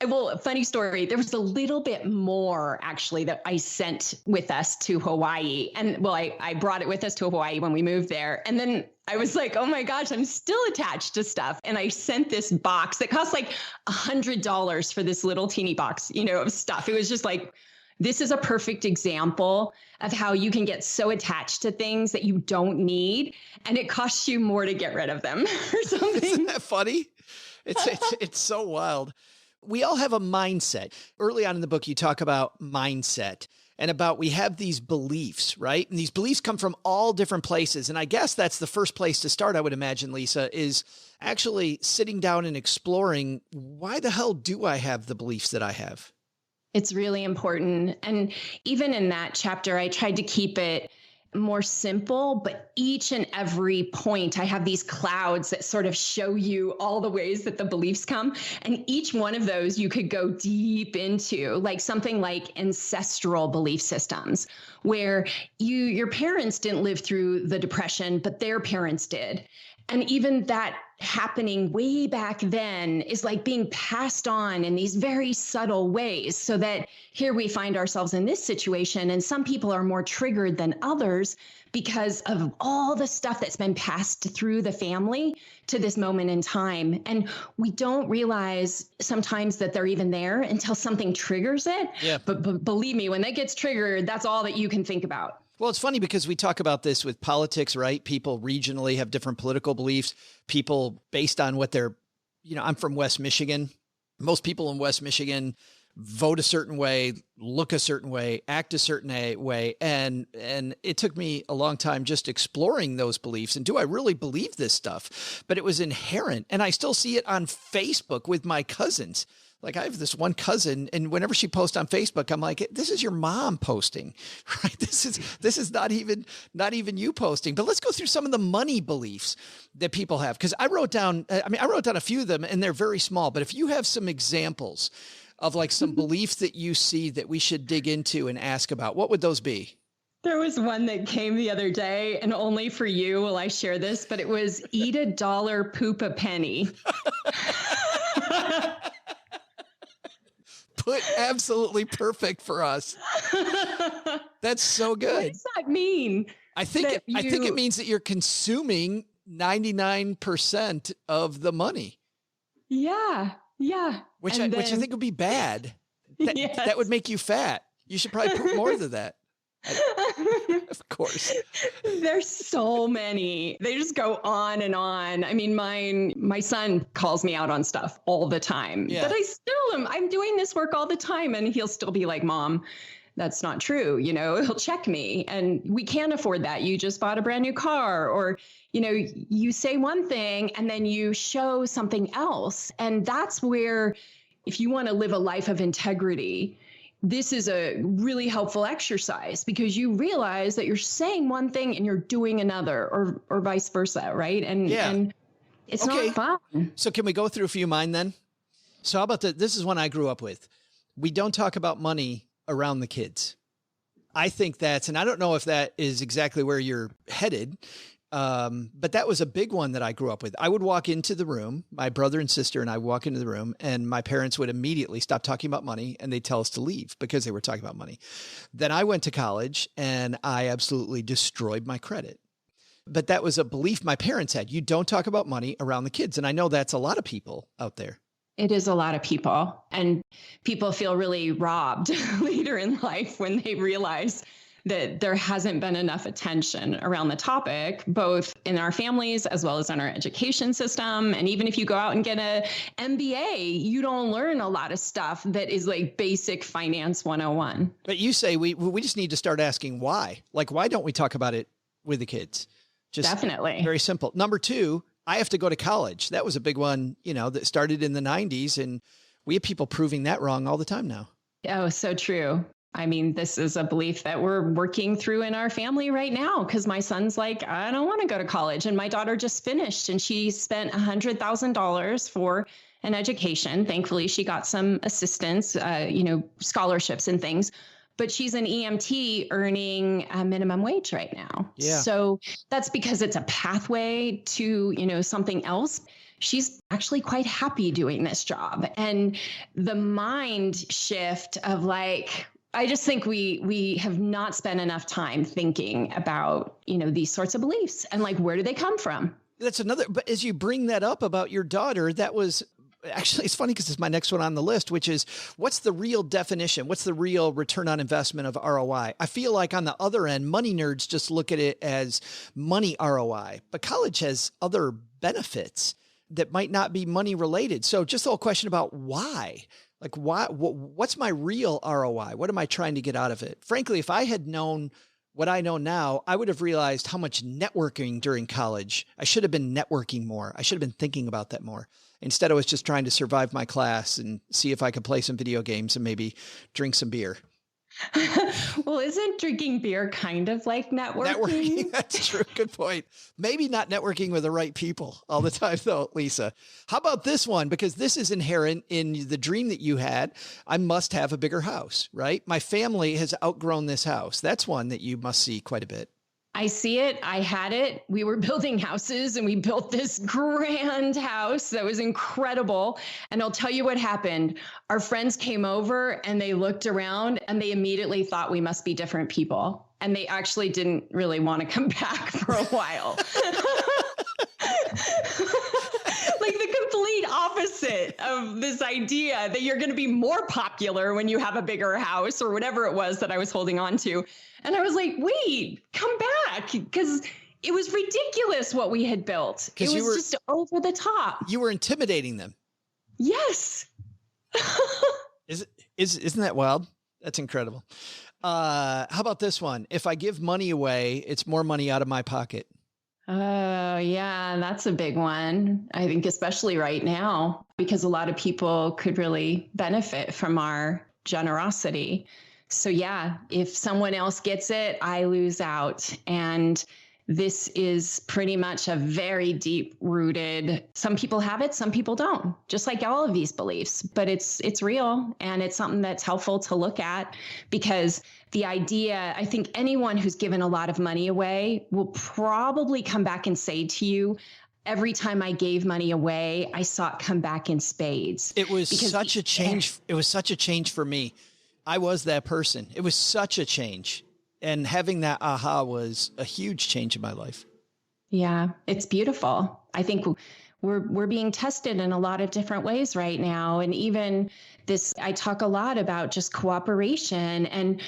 well, funny story, there was a little bit more actually that I sent with us to Hawaii. And well, I brought it with us to Hawaii when we moved there. And then I was like, oh my gosh, I'm still attached to stuff. And I sent this box that cost like $100 for this little teeny box, of stuff. It was just like, this is a perfect example of how you can get so attached to things that you don't need, and it costs you more to get rid of them or something. Isn't that funny? It's so wild. We all have a mindset. Early on in the book, you talk about mindset and about we have these beliefs, right? And these beliefs come from all different places. And I guess that's the first place to start, I would imagine, Leisa, is actually sitting down and exploring, why the hell do I have the beliefs that I have? It's really important. And even in that chapter, I tried to keep it more simple, but each and every point, I have these clouds that sort of show you all the ways that the beliefs come. And each one of those you could go deep into, like something like ancestral belief systems, where your parents didn't live through the Depression, but their parents did. And even that happening way back then is like being passed on in these very subtle ways, so that here we find ourselves in this situation. And some people are more triggered than others because of all the stuff that's been passed through the family to this moment in time. And we don't realize sometimes that they're even there until something triggers it. Yeah. But believe me, when that gets triggered, that's all that you can think about. Well, it's funny because we talk about this with politics, right? People regionally have different political beliefs. People based on what they're, I'm from West Michigan. Most people in West Michigan vote a certain way, look a certain way, act a certain way. And it took me a long time just exploring those beliefs. And do I really believe this stuff? But it was inherent. And I still see it on Facebook with my cousins. Like I have this one cousin, and whenever she posts on Facebook, I'm like, this is your mom posting, right? This is not even you posting. But let's go through some of the money beliefs that people have. Because I wrote down a few of them, and they're very small. But if you have some examples of like some beliefs that you see that we should dig into and ask about, what would those be? There was one that came the other day, and only for you will I share this, but it was eat a dollar, poop a penny. Put absolutely perfect for us. That's so good. What does that mean? I think it means that you're consuming 99% of the money. Yeah. Which I think would be bad. That would make you fat. You should probably put more than that. Of course. There's so many. They just go on and on. I mean, my son calls me out on stuff all the time. Yeah. But I still am. I'm doing this work all the time. And he'll still be like, Mom, that's not true. He'll check me. And we can't afford that. You just bought a brand new car. Or, you say one thing and then you show something else. And that's where, if you want to live a life of integrity, this is a really helpful exercise, because you realize that you're saying one thing and you're doing another, or vice versa, right? And it's not fun. So can we go through a few of mine then? So how about this is one I grew up with. We don't talk about money around the kids. I think and I don't know if that is exactly where you're headed, but that was a big one that I grew up with. I would walk into the room, my brother and sister and I would walk into the room, and my parents would immediately stop talking about money and they'd tell us to leave because they were talking about money. Then I went to college and I absolutely destroyed my credit. But that was a belief my parents had. You don't talk about money around the kids. And I know that's a lot of people out there. It is a lot of people, and people feel really robbed later in life when they realize that there hasn't been enough attention around the topic, both in our families as well as in our education system. And even if you go out and get an MBA, you don't learn a lot of stuff that is like basic finance 101. But you say we just need to start asking why. Like, why don't we talk about it with the kids? Just Definitely. Very simple. Number two, I have to go to college. That was a big one, that started in the 90s. And we have people proving that wrong all the time now. Oh, so true. I mean, this is a belief that we're working through in our family right now, because my son's like, I don't want to go to college. And my daughter just finished and she spent $100,000 for an education. Thankfully, she got some assistance, scholarships and things. But she's an EMT earning a minimum wage right now. Yeah. So that's because it's a pathway to, something else. She's actually quite happy doing this job. And the mind shift of like, I just think we have not spent enough time thinking about, these sorts of beliefs and like, where do they come from? That's another, but as you bring that up about your daughter, that was actually, it's funny because it's my next one on the list, which is what's the real definition? What's the real return on investment of ROI? I feel like on the other end, money nerds just look at it as money ROI, but college has other benefits that might not be money related. So just a whole question about why. Like, what's my real ROI? What am I trying to get out of it? Frankly, if I had known what I know now, I would have realized how much networking during college. I should have been networking more. I should have been thinking about that more. Instead, I was just trying to survive my class and see if I could play some video games and maybe drink some beer. Well, isn't drinking beer kind of like networking? That's true. Good point. Maybe not networking with the right people all the time, though, Leisa. How about this one? Because this is inherent in the dream that you had. I must have a bigger house, right? My family has outgrown this house. That's one that you must see quite a bit. I see it. I had it. We were building houses and we built this grand house that was incredible. And I'll tell you what happened. Our friends came over and they looked around and they immediately thought we must be different people. And they actually didn't really want to come back for a while. Like the complete opposite of this idea that you're going to be more popular when you have a bigger house or whatever it was that I was holding on to. And I was like, wait, come back. Because it was ridiculous what we had built. It was just over the top. You were intimidating them. Yes. Isn't that wild? That's incredible. How about this one? If I give money away, it's more money out of my pocket. Oh, yeah, that's a big one. I think especially right now, because a lot of people could really benefit from our generosity. So yeah, if someone else gets it, I lose out. And this is pretty much a very deep rooted, some people have it, some people don't, just like all of these beliefs, but it's real. And it's something that's helpful to look at, because the idea, I think anyone who's given a lot of money away will probably come back and say to you, every time I gave money away, I saw it come back in spades. It was such a change. It was such a change for me. I was that person. It was such a change. And having that aha was a huge change in my life. Yeah, it's beautiful. I think we're being tested in a lot of different ways right now. And even this, I talk a lot about just cooperation and,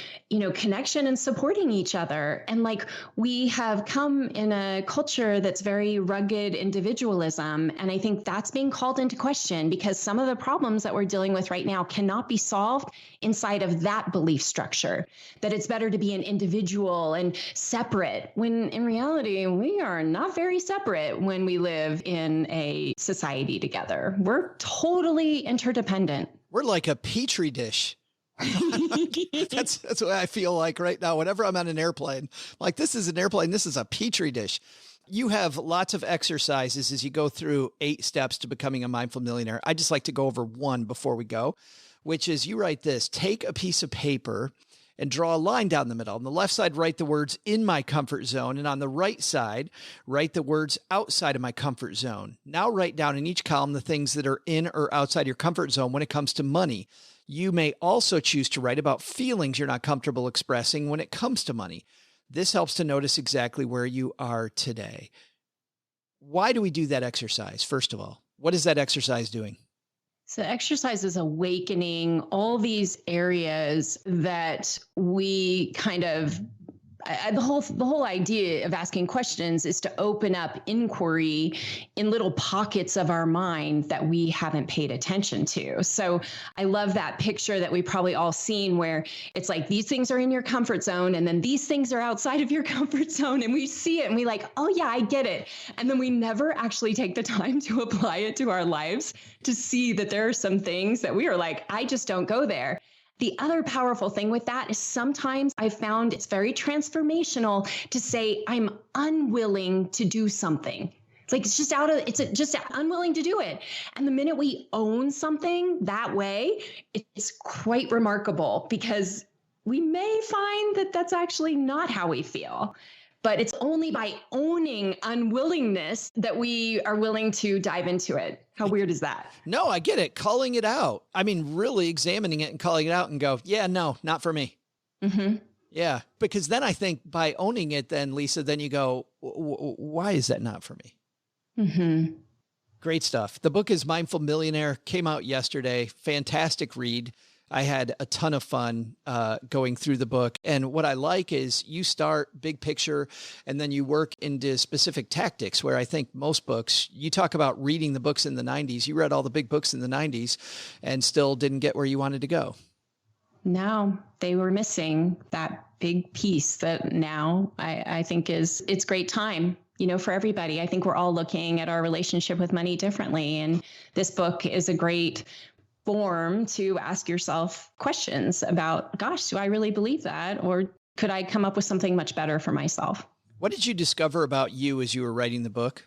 connection and supporting each other. And like, we have come in a culture that's very rugged individualism. And I think that's being called into question, because some of the problems that we're dealing with right now cannot be solved inside of that belief structure, that it's better to be an individual and separate, when in reality, we are not very separate when we live in a society together. We're totally interdependent. We're like a petri dish. That's what I feel like right now. Whenever I'm on an airplane, like, this is an airplane, this is a petri dish. You have lots of exercises as you go through 8 steps to becoming a mindful millionaire. I just like to go over one before we go, which is you write this: take a piece of paper and draw a line down the middle. On the left side, write the words "in my comfort zone." And on the right side, write the words "outside of my comfort zone." Now write down in each column the things that are in or outside your comfort zone when it comes to money. You may also choose to write about feelings you're not comfortable expressing when it comes to money. This helps to notice exactly where you are today. Why do we do that exercise? First of all, what is that exercise doing? So exercise is awakening all these areas that we kind of the whole idea of asking questions is to open up inquiry in little pockets of our mind that we haven't paid attention to. So I love that picture that we probably all seen where it's like these things are in your comfort zone and then these things are outside of your comfort zone, and we see it and we like, oh yeah, I get it. And then we never actually take the time to apply it to our lives to see that there are some things that we are like, I just don't go there. The other powerful thing with that is sometimes I found it's very transformational to say, I'm unwilling to do something. It's like, it's just unwilling to do it. And the minute we own something that way, it's quite remarkable because we may find that that's actually not how we feel. But it's only by owning unwillingness that we are willing to dive into it. How weird is that? No, I get it. Calling it out. I mean, really examining it and calling it out and go, yeah, no, not for me. Mm-hmm. Yeah. Because then I think by owning it, then Leisa, then you go, why is that not for me? Mm-hmm. Great stuff. The book is Mindful Millionaire, came out yesterday. Fantastic read. I had a ton of fun going through the book. And what I like is you start big picture and then you work into specific tactics, where I think most books, you talk about reading the books in the 90s. You read all the big books in the 90s and still didn't get where you wanted to go. No, they were missing that big piece that now I think it's great time, for everybody. I think we're all looking at our relationship with money differently. And this book is a great form to ask yourself questions about, gosh, do I really believe that? Or could I come up with something much better for myself? What did you discover about you as you were writing the book?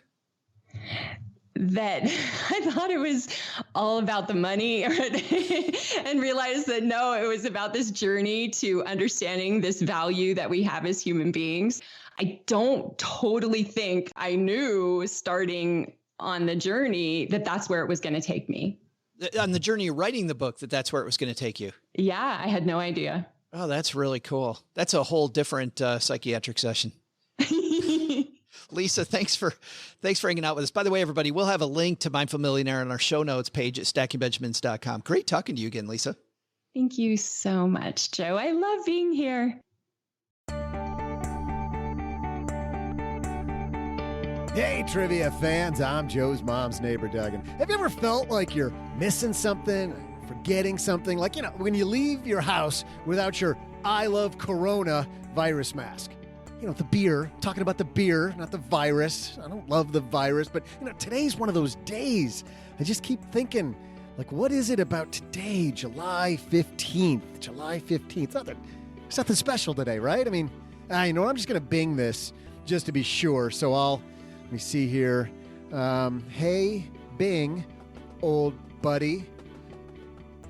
That I thought it was all about the money and realized that no, it was about this journey to understanding this value that we have as human beings. I don't totally think I knew starting on the journey that that's where it was going to take me. On the journey of writing the book, that's where it was going to take you. Yeah, I had no idea. Oh, that's really cool. That's a whole different psychiatric session. Leisa, thanks for hanging out with us. By the way, everybody, we'll have a link to Mindful Millionaire on our show notes page at stackingbenjamins.com. Great talking to you again, Leisa. Thank you so much, Joe. I love being here. Hey, trivia fans, I'm Joe's mom's neighbor, Doug. And have you ever felt like you're missing something, forgetting something? Like, when you leave your house without your I Love Corona virus mask. The beer, talking about the beer, not the virus. I don't love the virus, but, today's one of those days. I just keep thinking, like, what is it about today, July 15th? July 15th. It's nothing special today, right? I mean, I'm just going to Bing this just to be sure. So let me see here. Hey, Bing, old buddy.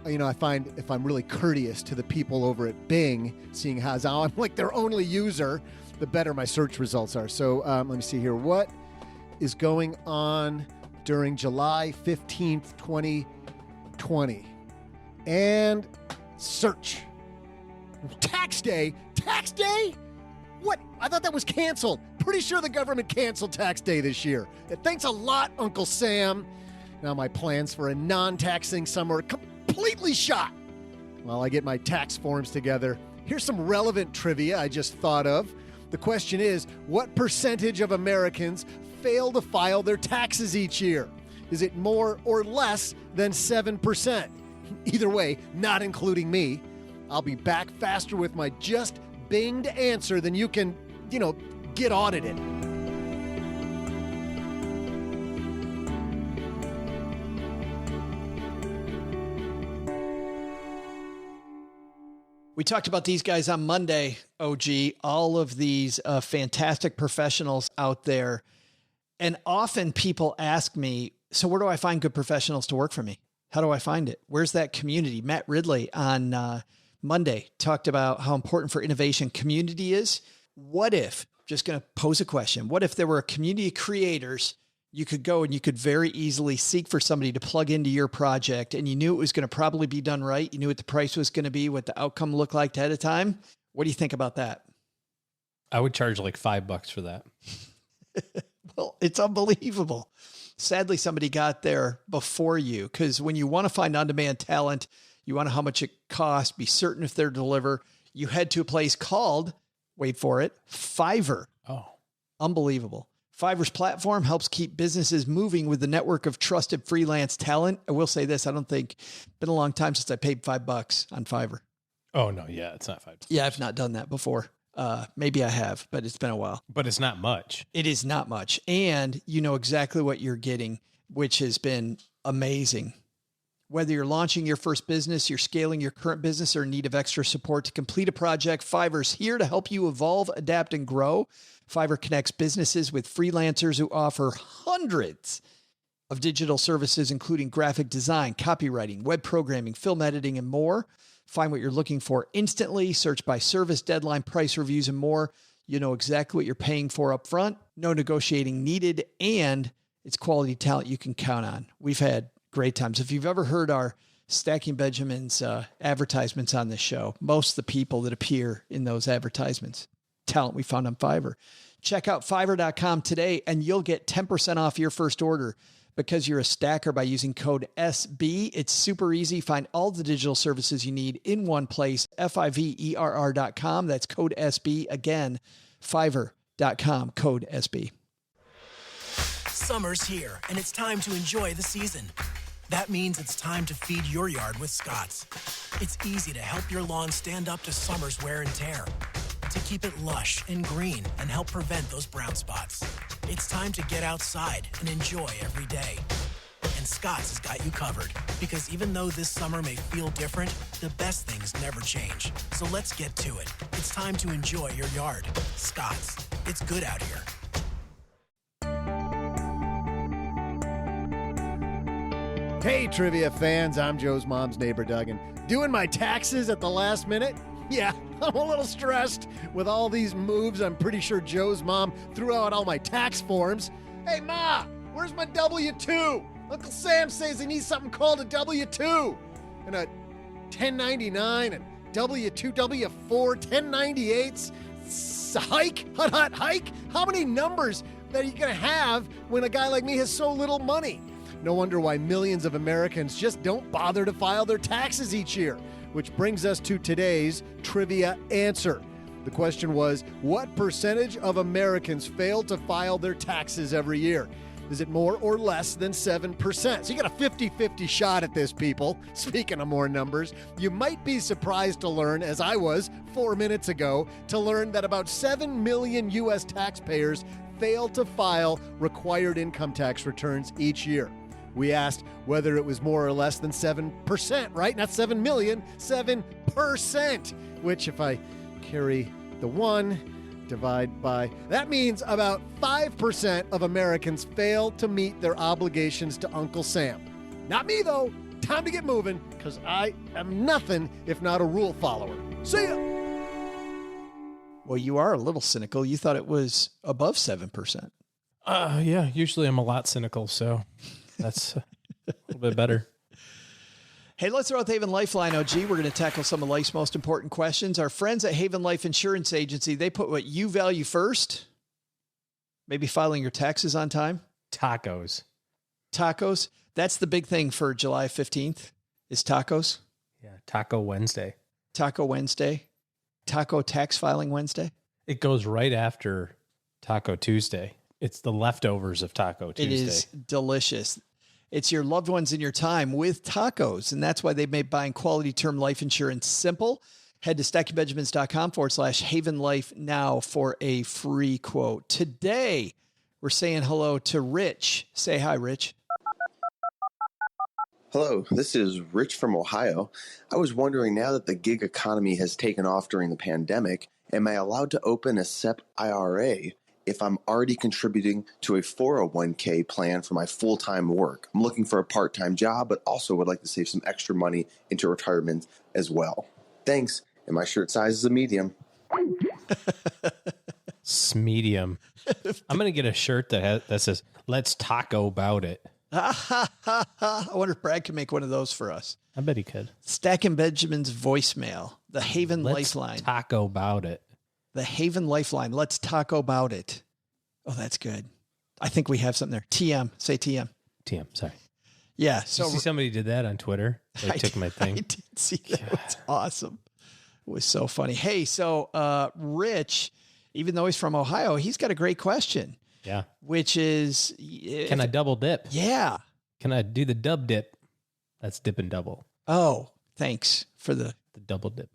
I find if I'm really courteous to the people over at Bing, seeing how I'm like their only user, the better my search results are. So let me see here. What is going on during July 15th, 2020? And search. Tax day? Tax day? What? I thought that was canceled. Pretty sure the government canceled tax day this year. Thanks a lot, Uncle Sam. Now my plans for a non-taxing summer are completely shot. While I get my tax forms together, here's some relevant trivia I just thought of. The question is, what percentage of Americans fail to file their taxes each year? Is it more or less than 7%? Either way, not including me. I'll be back faster with my just Binged answer than you can, get audited. We talked about these guys on Monday, OG, all of these fantastic professionals out there. And often people ask me, so where do I find good professionals to work for me? How do I find it? Where's that community? Matt Ridley on Monday talked about how important for innovation community is. What if, just going to pose a question, what if there were a community of creators you could go and you could very easily seek for somebody to plug into your project and you knew it was going to probably be done right? You knew what the price was going to be, what the outcome looked like ahead of time. What do you think about that? I would charge like $5 for that. Well, it's unbelievable. Sadly, somebody got there before you, because when you want to find on-demand talent, you want to know how much it costs, be certain if they're deliver, you head to a place called, wait for it, Fiverr. Oh, unbelievable. Fiverr's platform helps keep businesses moving with the network of trusted freelance talent. I will say this, I don't think it's been a long time since I paid $5 on Fiverr. Oh no. Yeah. It's not $5. Yeah. I've not done that before. Maybe I have, but it's been a while. But it's not much. It is not much. And you know exactly what you're getting, which has been amazing. Whether you're launching your first business, you're scaling your current business, or in need of extra support to complete a project, Fiverr's here to help you evolve, adapt, and grow. Fiverr connects businesses with freelancers who offer hundreds of digital services, including graphic design, copywriting, web programming, film editing, and more. Find what you're looking for instantly. Search by service, deadline, price reviews, and more. You know exactly what you're paying for up front. No negotiating needed, and it's quality talent you can count on. We've had great times. If you've ever heard our Stacking Benjamins advertisements on this show, most of the people that appear in those advertisements, talent we found on Fiverr. Check out Fiverr.com today, and you'll get 10% off your first order because you're a stacker by using code SB. It's super easy. Find all the digital services you need in one place, Fiverr.com. That's code SB. Again, Fiverr.com, code SB. Summer's here, and it's time to enjoy the season. That means it's time to feed your yard with Scott's. It's easy to help your lawn stand up to summer's wear and tear, to keep it lush and green and help prevent those brown spots. It's time to get outside and enjoy every day. And Scott's has got you covered, because even though this summer may feel different, the best things never change. So let's get to it. It's time to enjoy your yard. Scott's. It's good out here. Hey, trivia fans, I'm Joe's mom's neighbor, Doug, and doing my taxes at the last minute? Yeah, I'm a little stressed with all these moves. I'm pretty sure Joe's mom threw out all my tax forms. Hey, Ma, where's my W-2? Uncle Sam says he needs something called a W-2 and a 1099 and W-2, W-4, 1098s. Hike? Hot hike? How many numbers that are you going to have when a guy like me has so little money? No wonder why millions of Americans just don't bother to file their taxes each year. Which brings us to today's trivia answer. The question was, what percentage of Americans fail to file their taxes every year? Is it more or less than 7%? So you got a 50-50 shot at this, people. Speaking of more numbers, you might be surprised to learn, as I was 4 minutes ago, to learn that about 7 million U.S. taxpayers fail to file required income tax returns each year. We asked whether it was more or less than 7%, right? Not 7 million, 7%, which if I carry the 1, divide by, that means about 5% of Americans fail to meet their obligations to Uncle Sam. Not me, though. Time to get moving, because I am nothing if not a rule follower. See ya! Well, you are a little cynical. You thought it was above 7%. Yeah, usually I'm a lot cynical, so that's a little bit better. Hey, let's throw out the Haven Lifeline, OG. We're going to tackle some of life's most important questions. Our friends at Haven Life Insurance Agency, they put what you value first. Maybe filing your taxes on time. Tacos. Tacos. That's the big thing for July 15th is tacos. Yeah, Taco Wednesday. Taco Wednesday. Taco Tax Filing Wednesday. It goes right after Taco Tuesday. It's the leftovers of Taco Tuesday. It is delicious. It's your loved ones in your time with tacos. And that's why they've made buying quality term life insurance simple. Head to stackingbenjamins.com/Haven Life now for a free quote. Today, we're saying hello to Rich. Say hi, Rich. Hello, this is Rich from Ohio. I was wondering, now that the gig economy has taken off during the pandemic, am I allowed to open a SEP IRA if I'm already contributing to a 401k plan for my full-time work? I'm looking for a part-time job, but also would like to save some extra money into retirement as well. Thanks, and my shirt size is a medium. Medium. I'm going to get a shirt that says, "Let's taco about it." I wonder if Brad can make one of those for us. I bet he could. Stacking Benjamin's voicemail, the Haven Lifeline. Taco about it. The Haven Lifeline. Let's taco about it. Oh, that's good. I think we have something there. TM. Say TM. TM, sorry. Yeah. So you see somebody did that on Twitter? They took my thing. I did see that. It was awesome. It was so funny. Hey, so Rich, even though he's from Ohio, he's got a great question. Yeah. Which is... Can I double dip? Yeah. Can I do the dub dip? That's dip and double. Oh, thanks for the double dip.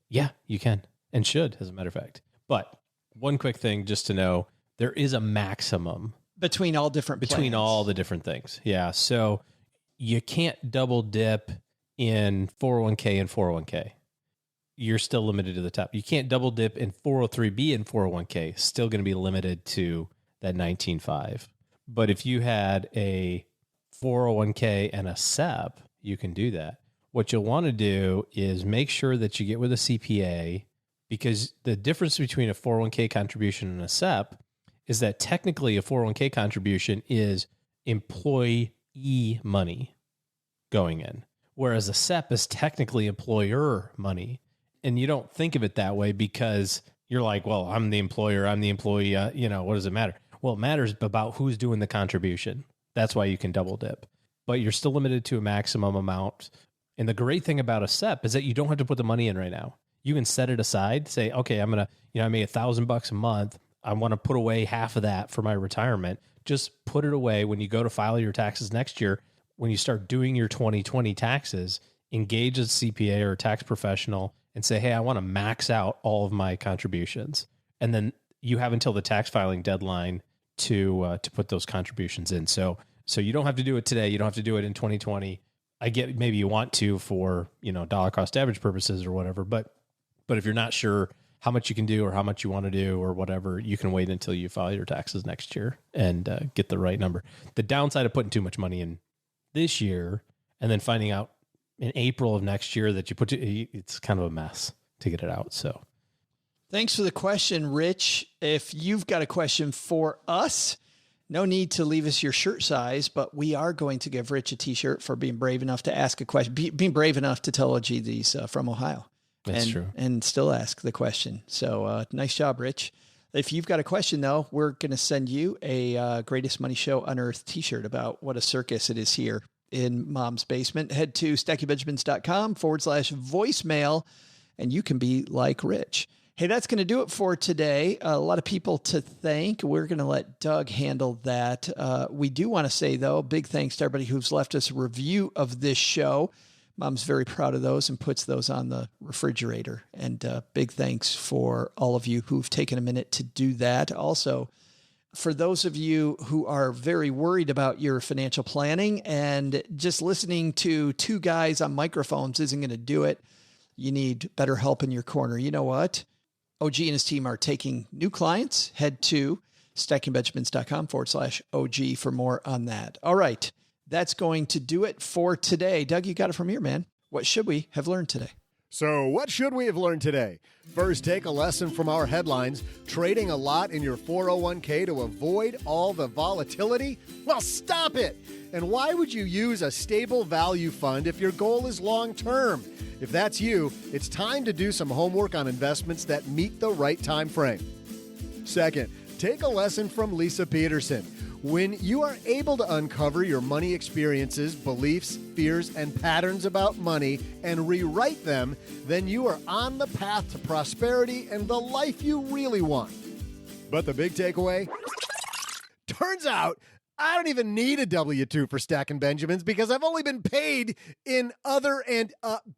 Yeah, you can and should, as a matter of fact. But one quick thing just to know, there is a maximum. Between all different Between plans. all the different things. Yeah. So you can't double dip in 401k and 401k. You're still limited to the top. You can't double dip in 403b and 401k. Still going to be limited to that 19.5. But if you had a 401k and a SEP, you can do that. What you'll want to do is make sure that you get with a CPA, because the difference between a 401k contribution and a SEP is that technically a 401k contribution is employee money going in, whereas a SEP is technically employer money. And you don't think of it that way because you're like, well, I'm the employer, I'm the employee, what does it matter? Well, it matters about who's doing the contribution. That's why you can double dip, but you're still limited to a maximum amount. And the great thing about a SEP is that you don't have to put the money in right now. You can set it aside, say, okay, I'm going to, I make $1,000 a month. I want to put away half of that for my retirement. Just put it away when you go to file your taxes next year. When you start doing your 2020 taxes, engage a CPA or a tax professional and say, hey, I want to max out all of my contributions. And then you have until the tax filing deadline to put those contributions in. So you don't have to do it today. You don't have to do it in 2020. I get maybe you want to for, dollar cost average purposes or whatever, but if you're not sure how much you can do or how much you want to do or whatever, you can wait until you file your taxes next year and get the right number. The downside of putting too much money in this year and then finding out in April of next year that it's kind of a mess to get it out. So thanks for the question, Rich. If you've got a question for us, no need to leave us your shirt size, but we are going to give Rich a t-shirt for being brave enough to ask a question, being brave enough to tell OG these from Ohio. That's true. And still ask the question. So nice job, Rich. If you've got a question, though, we're going to send you a Greatest Money Show on Earth t-shirt about what a circus it is here in Mom's basement. Head to stackingbenjamins.com/voicemail, and you can be like Rich. Hey, that's going to do it for today. A lot of people to thank. We're going to let Doug handle that. We do want to say, though, big thanks to everybody who's left us a review of this show. Mom's very proud of those and puts those on the refrigerator. And big thanks for all of you who've taken a minute to do that. Also, for those of you who are very worried about your financial planning and just listening to two guys on microphones isn't going to do it, you need better help in your corner. You know what? OG and his team are taking new clients. Head to stackingbenjamins.com/OG for more on that. All right. That's going to do it for today. Doug, you got it from here, man. What should we have learned today? So what should we have learned today? First, take a lesson from our headlines. Trading a lot in your 401k to avoid all the volatility? Well, stop it. And why would you use a stable value fund if your goal is long-term? If that's you, it's time to do some homework on investments that meet the right time frame. Second, take a lesson from Leisa Peterson. When you are able to uncover your money experiences, beliefs, fears, and patterns about money and rewrite them, then you are on the path to prosperity and the life you really want. But the big takeaway? Turns out I don't even need a W-2 for Stacking Benjamins because I've only been paid in other and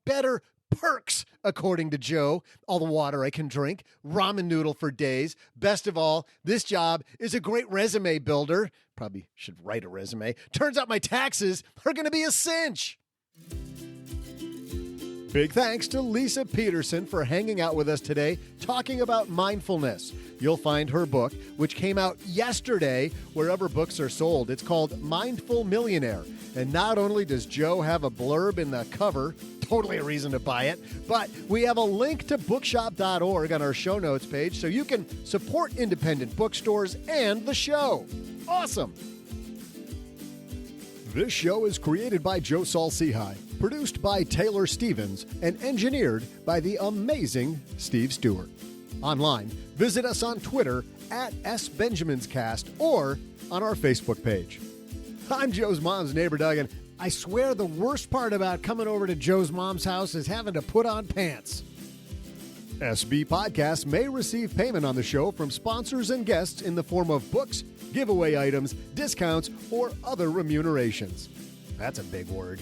better perks, according to Joe. All the water I can drink, ramen noodle for days. Best of all, this job is a great resume builder. Probably should write a resume. Turns out my taxes are going to be a cinch. Big thanks to Leisa Peterson for hanging out with us today, talking about mindfulness. You'll find her book, which came out yesterday, wherever books are sold. It's called Mindful Millionaire. And not only does Joe have a blurb in the cover, totally a reason to buy it, but we have a link to bookshop.org on our show notes page so you can support independent bookstores and the show. Awesome! This show is created by Joe Saul-Sehy, produced by Taylor Stevens, and engineered by the amazing Steve Stewart. Online, visit us on Twitter at SBenjaminsCast or on our Facebook page. I'm Joe's mom's neighbor, Doug, and I swear the worst part about coming over to Joe's mom's house is having to put on pants. SB Podcasts may receive payment on the show from sponsors and guests in the form of books, giveaway items, discounts, or other remunerations. That's a big word.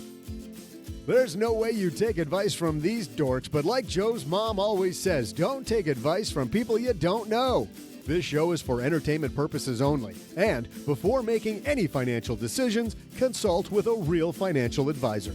There's no way you take advice from these dorks, but like Joe's mom always says, don't take advice from people you don't know. This show is for entertainment purposes only, and before making any financial decisions, consult with a real financial advisor.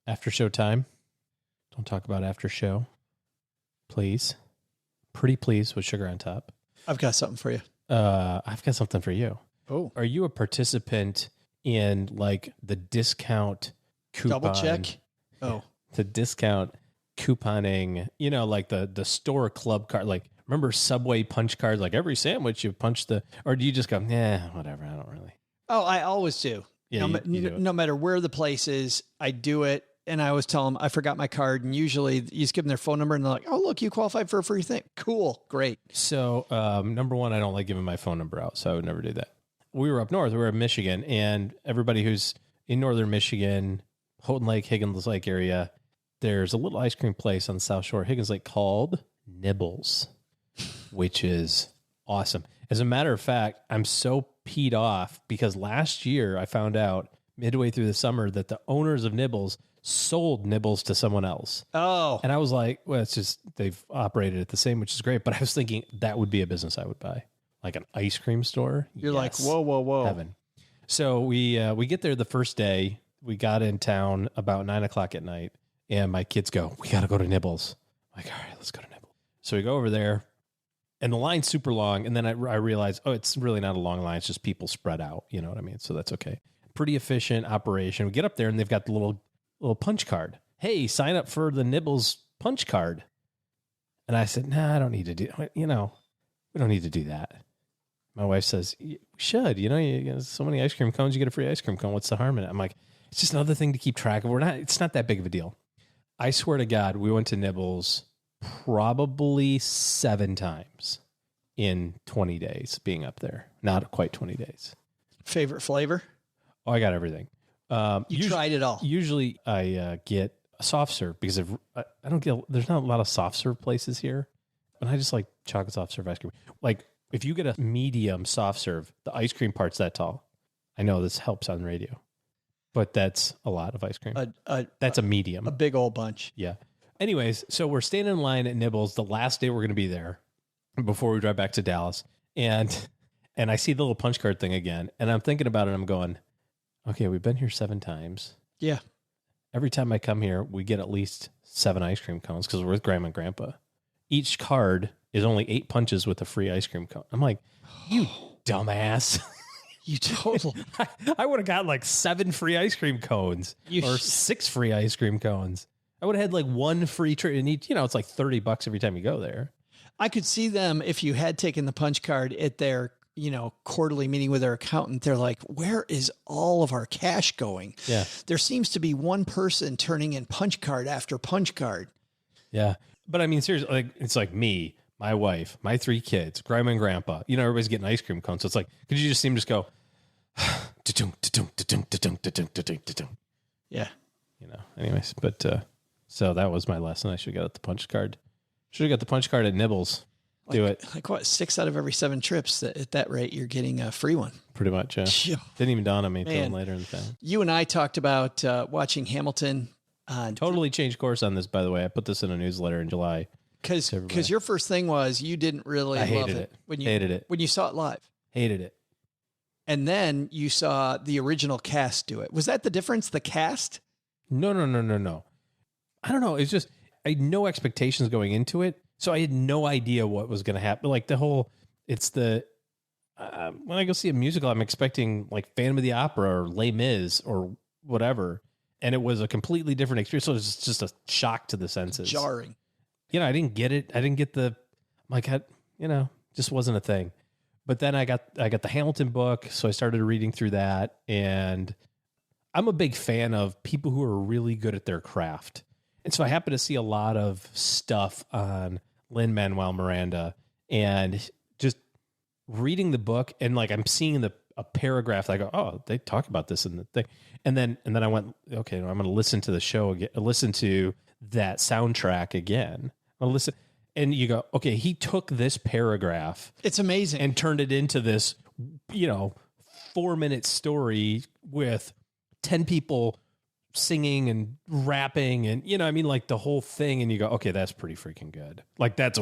After show time. Don't talk about after show. Please. Pretty please with sugar on top. I've got something for you. I've got something for you. Oh. Are you a participant in like the discount coupon? Double check? Oh. The discount couponing, you know, like the store club card. Like, remember Subway punch cards? Like every sandwich you punch or do you just go, nah, whatever, I don't really. Oh, I always do. Yeah, you do it. No matter where the place is, I do it. And I always tell them, I forgot my card. And usually you just give them their phone number and they're like, oh, look, you qualified for a free thing. Cool. Great. So, number one, I don't like giving my phone number out. So I would never do that. We were up north. We were in Michigan. And everybody who's in northern Michigan, Houghton Lake, Higgins Lake area, there's a little ice cream place on the South Shore of Higgins Lake called Nibbles, which is awesome. As a matter of fact, I'm so peed off because last year I found out midway through the summer that the owners of Nibbles sold Nibbles to someone else. Oh. And I was like, well, it's just they've operated it the same, which is great. But I was thinking that would be a business I would buy, like an ice cream store. You're like, whoa. Heaven. So we get there the first day. We got in town about 9:00 at night, and my kids go, we got to go to Nibbles. I'm like, all right, let's go to Nibbles. So we go over there, and the line's super long. And then I realized, oh, it's really not a long line. It's just people spread out. You know what I mean? So that's okay. Pretty efficient operation. We get up there, and they've got the little punch card. Hey, sign up for the Nibbles punch card. And I said, nah, I don't need to do, we don't need to do that. My wife says, we should, you get so many ice cream cones, you get a free ice cream cone. What's the harm in it? I'm like, it's just another thing to keep track of. It's not that big of a deal. I swear to God, we went to Nibbles probably 7 times in 20 days being up there. Not quite 20 days. Favorite flavor? Oh, I got everything. You tried it all. Usually I get a soft serve because I don't get, there's not a lot of soft serve places here. And I just like chocolate soft serve ice cream. Like if you get a medium soft serve, the ice cream part's that tall. I know this helps on radio, but that's a lot of ice cream. That's a medium. A big old bunch. Yeah. Anyways, so we're standing in line at Nibbles the last day we're going to be there before we drive back to Dallas. And I see the little punch card thing again. And I'm thinking about it. I'm going, okay, we've been here 7 times. Yeah. Every time I come here, we get at least 7 ice cream cones because we're with Grandma and Grandpa. Each card is only 8 punches with a free ice cream cone. I'm like, you dumbass. You totally. I would have got like 7 free ice cream cones or 6 free ice cream cones. I would have had like 1 free treat and each, it's like $30 every time you go there. I could see them if you had taken the punch card at their quarterly meeting with their accountant. They're like, where is all of our cash going? Yeah. There seems to be one person turning in punch card after punch card. Yeah. But I mean, seriously, like it's like me, my wife, my 3 kids, Grandma and Grandpa, everybody's getting ice cream cones. So it's like, could you just see them just go, yeah. Anyways, but so that was my lesson. I should have got the punch card. Should have got the punch card at Nibbles. Do it. Like what? 6 out of every 7 trips. At that rate, you're getting a free one. Pretty much, yeah. Didn't even dawn on me until Man. later in the film. You and I talked about watching Hamilton. Totally changed course on this, by the way. I put this in a newsletter in July. Because your first thing was you didn't really I love hated it. Hated it. When you saw it live. Hated it. And then you saw the original cast do it. Was that the difference, the cast? No. I don't know. It's just, I had no expectations going into it. So I had no idea what was going to happen. Like when I go see a musical, I'm expecting like Phantom of the Opera or Les Mis or whatever. And it was a completely different experience. So it was just a shock to the senses. Jarring. I didn't get it. I didn't get just wasn't a thing. But then I got the Hamilton book. So I started reading through that. And I'm a big fan of people who are really good at their craft. And so I happened to see a lot of stuff on Lin-Manuel Miranda and just reading the book. And like, I'm seeing a paragraph. I go, oh, they talk about this in the thing. And then I went, okay, I'm going to listen to the show again, listen to that soundtrack again. I'll listen. And you go, okay, he took this paragraph. It's amazing. And turned it into this, 4-minute story with 10 people singing and rapping and, like the whole thing. And you go, okay, that's pretty freaking good. Like that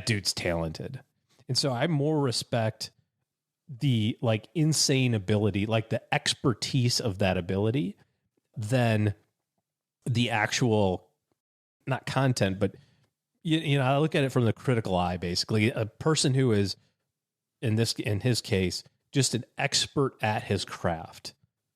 dude's talented. And so I more respect the like insane ability, like the expertise of that ability than the actual, not content, but I look at it from the critical eye, basically a person who is in his case, just an expert at his craft.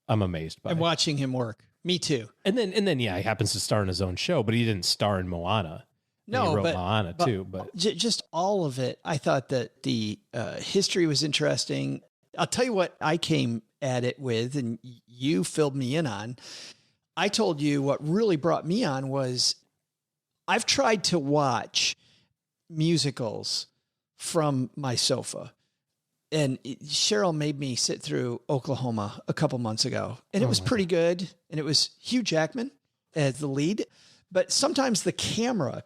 I'm amazed by and watching him work. Me too. And then, yeah, he happens to star in his own show, but he didn't star in Moana. No, he wrote but Moana too. But just all of it, I thought that the history was interesting. I'll tell you what I came at it with, and you filled me in on. I told you what really brought me on was I've tried to watch musicals from my sofa. And Cheryl made me sit through Oklahoma a couple months ago, and it was pretty good. And it was Hugh Jackman as the lead, but sometimes the camera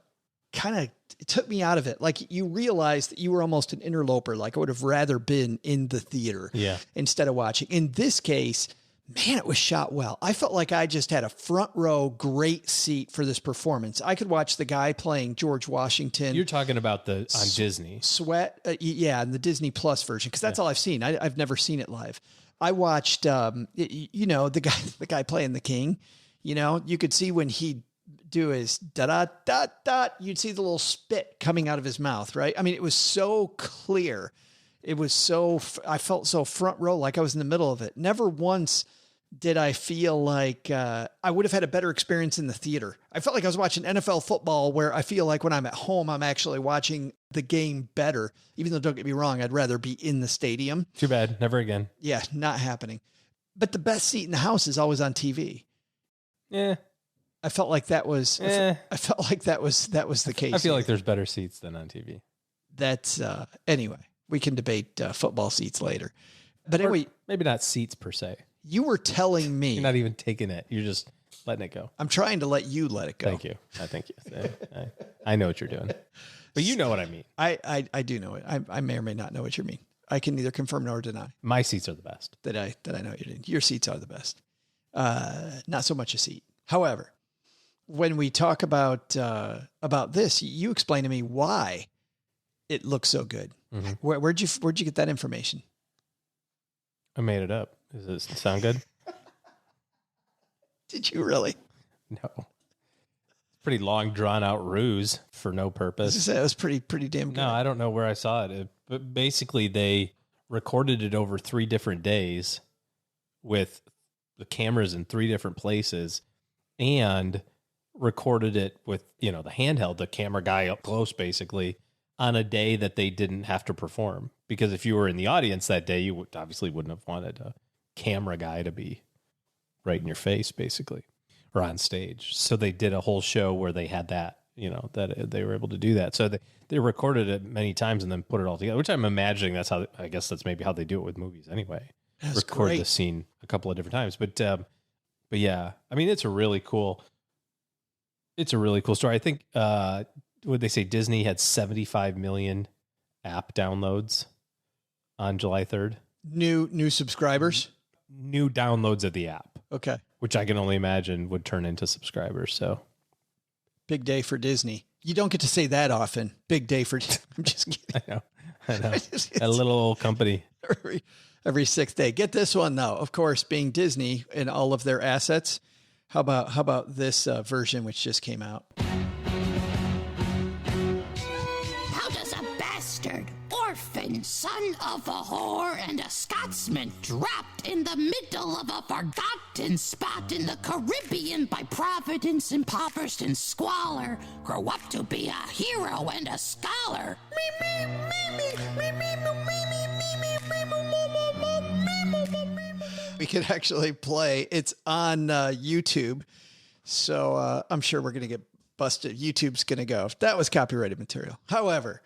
kind of took me out of it. Like you realize that you were almost an interloper. Like I would have rather been in the theater instead of watching. In this case, man, it was shot well. I felt like I just had a front row, great seat for this performance. I could watch the guy playing George Washington. You're talking about on Disney. Sweat. And the Disney Plus version, because that's all I've seen. I've never seen it live. I watched, the guy playing the king. You could see when he do his da-da-da-da, you'd see the little spit coming out of his mouth, right? I mean, it was so clear. It was I felt so front row, like I was in the middle of it. Never once did I feel like I would have had a better experience in the theater. I felt like I was watching NFL football, where I feel like when I'm at home, I'm actually watching the game better. Even though, don't get me wrong, I'd rather be in the stadium. Too bad. Never again. Yeah, not happening. But the best seat in the house is always on TV. Yeah. I felt like that was, I felt like that was the case. I feel like there's better seats than on TV. That's, anyway, we can debate football seats later. But anyway, maybe not seats per se. You were telling me. You're not even taking it. You're just letting it go. I'm trying to let you let it go. Thank you. Thank you. I know what you're doing. But you know what I mean. I do know it. I may or may not know what you mean. I can neither confirm nor deny. My seats are the best. That I know what you're doing. Your seats are the best. Not so much a seat. However, when we talk about this, you explain to me why it looks so good. Mm-hmm. Where'd you get that information? I made it up. Does it sound good? Did you really? No. Pretty long, drawn out ruse for no purpose. It was pretty damn good. No, I don't know where I saw it. But basically, they recorded it over 3 different days with the cameras in 3 different places, and recorded it with, the handheld, the camera guy up close, basically, on a day that they didn't have to perform. Because if you were in the audience that day, you obviously wouldn't have wanted a camera guy to be right in your face, basically, or on stage. So they did a whole show where they had that, that they were able to do that. So they recorded it many times and then put it all together, which I'm imagining I guess that's maybe how they do it with movies anyway. That's record great. the scene a couple of different times. But yeah, I mean, it's a really cool story. I think would they say Disney had 75 million app downloads on July 3rd? New subscribers? New downloads of the app. Okay. Which I can only imagine would turn into subscribers. So big day for Disney. You don't get to say that often. Big day for I'm just kidding. I know. A little old company. Every sixth day. Get this one though. Of course, being Disney and all of their assets. How about this version which just came out? How does a bastard, orphan, son of a whore, and a Scotsman trapped in the middle of a forgotten spot in the Caribbean by providence, impoverished and squalor, grow up to be a hero and a scholar? We could actually play. It's on YouTube. So I'm sure we're going to get busted. YouTube's going to go. That was copyrighted material. However,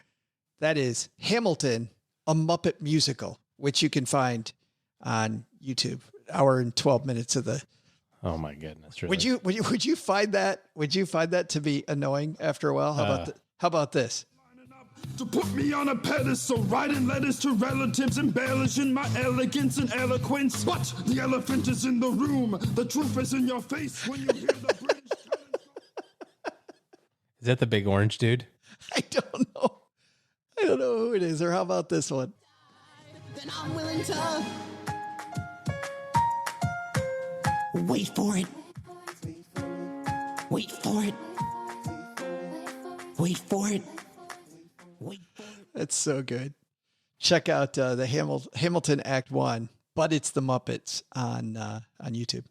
that is Hamilton, a Muppet musical, which you can find on YouTube. Hour and 12 minutes of the. Oh my goodness! Really? Would you find that? Would you find that to be annoying after a while? How about this? To put me on a pedestal, writing letters to relatives, embellishing my elegance and eloquence. But the elephant is in the room. The truth is in your face when you hear the British. Is that the big orange dude? I don't know. I don't know who it is. Or how about this one? Then I'm willing to wait for it. Wait for it. Wait for it. Wait for it. That's so good. Check out the Hamilton Act 1, but it's the Muppets on YouTube.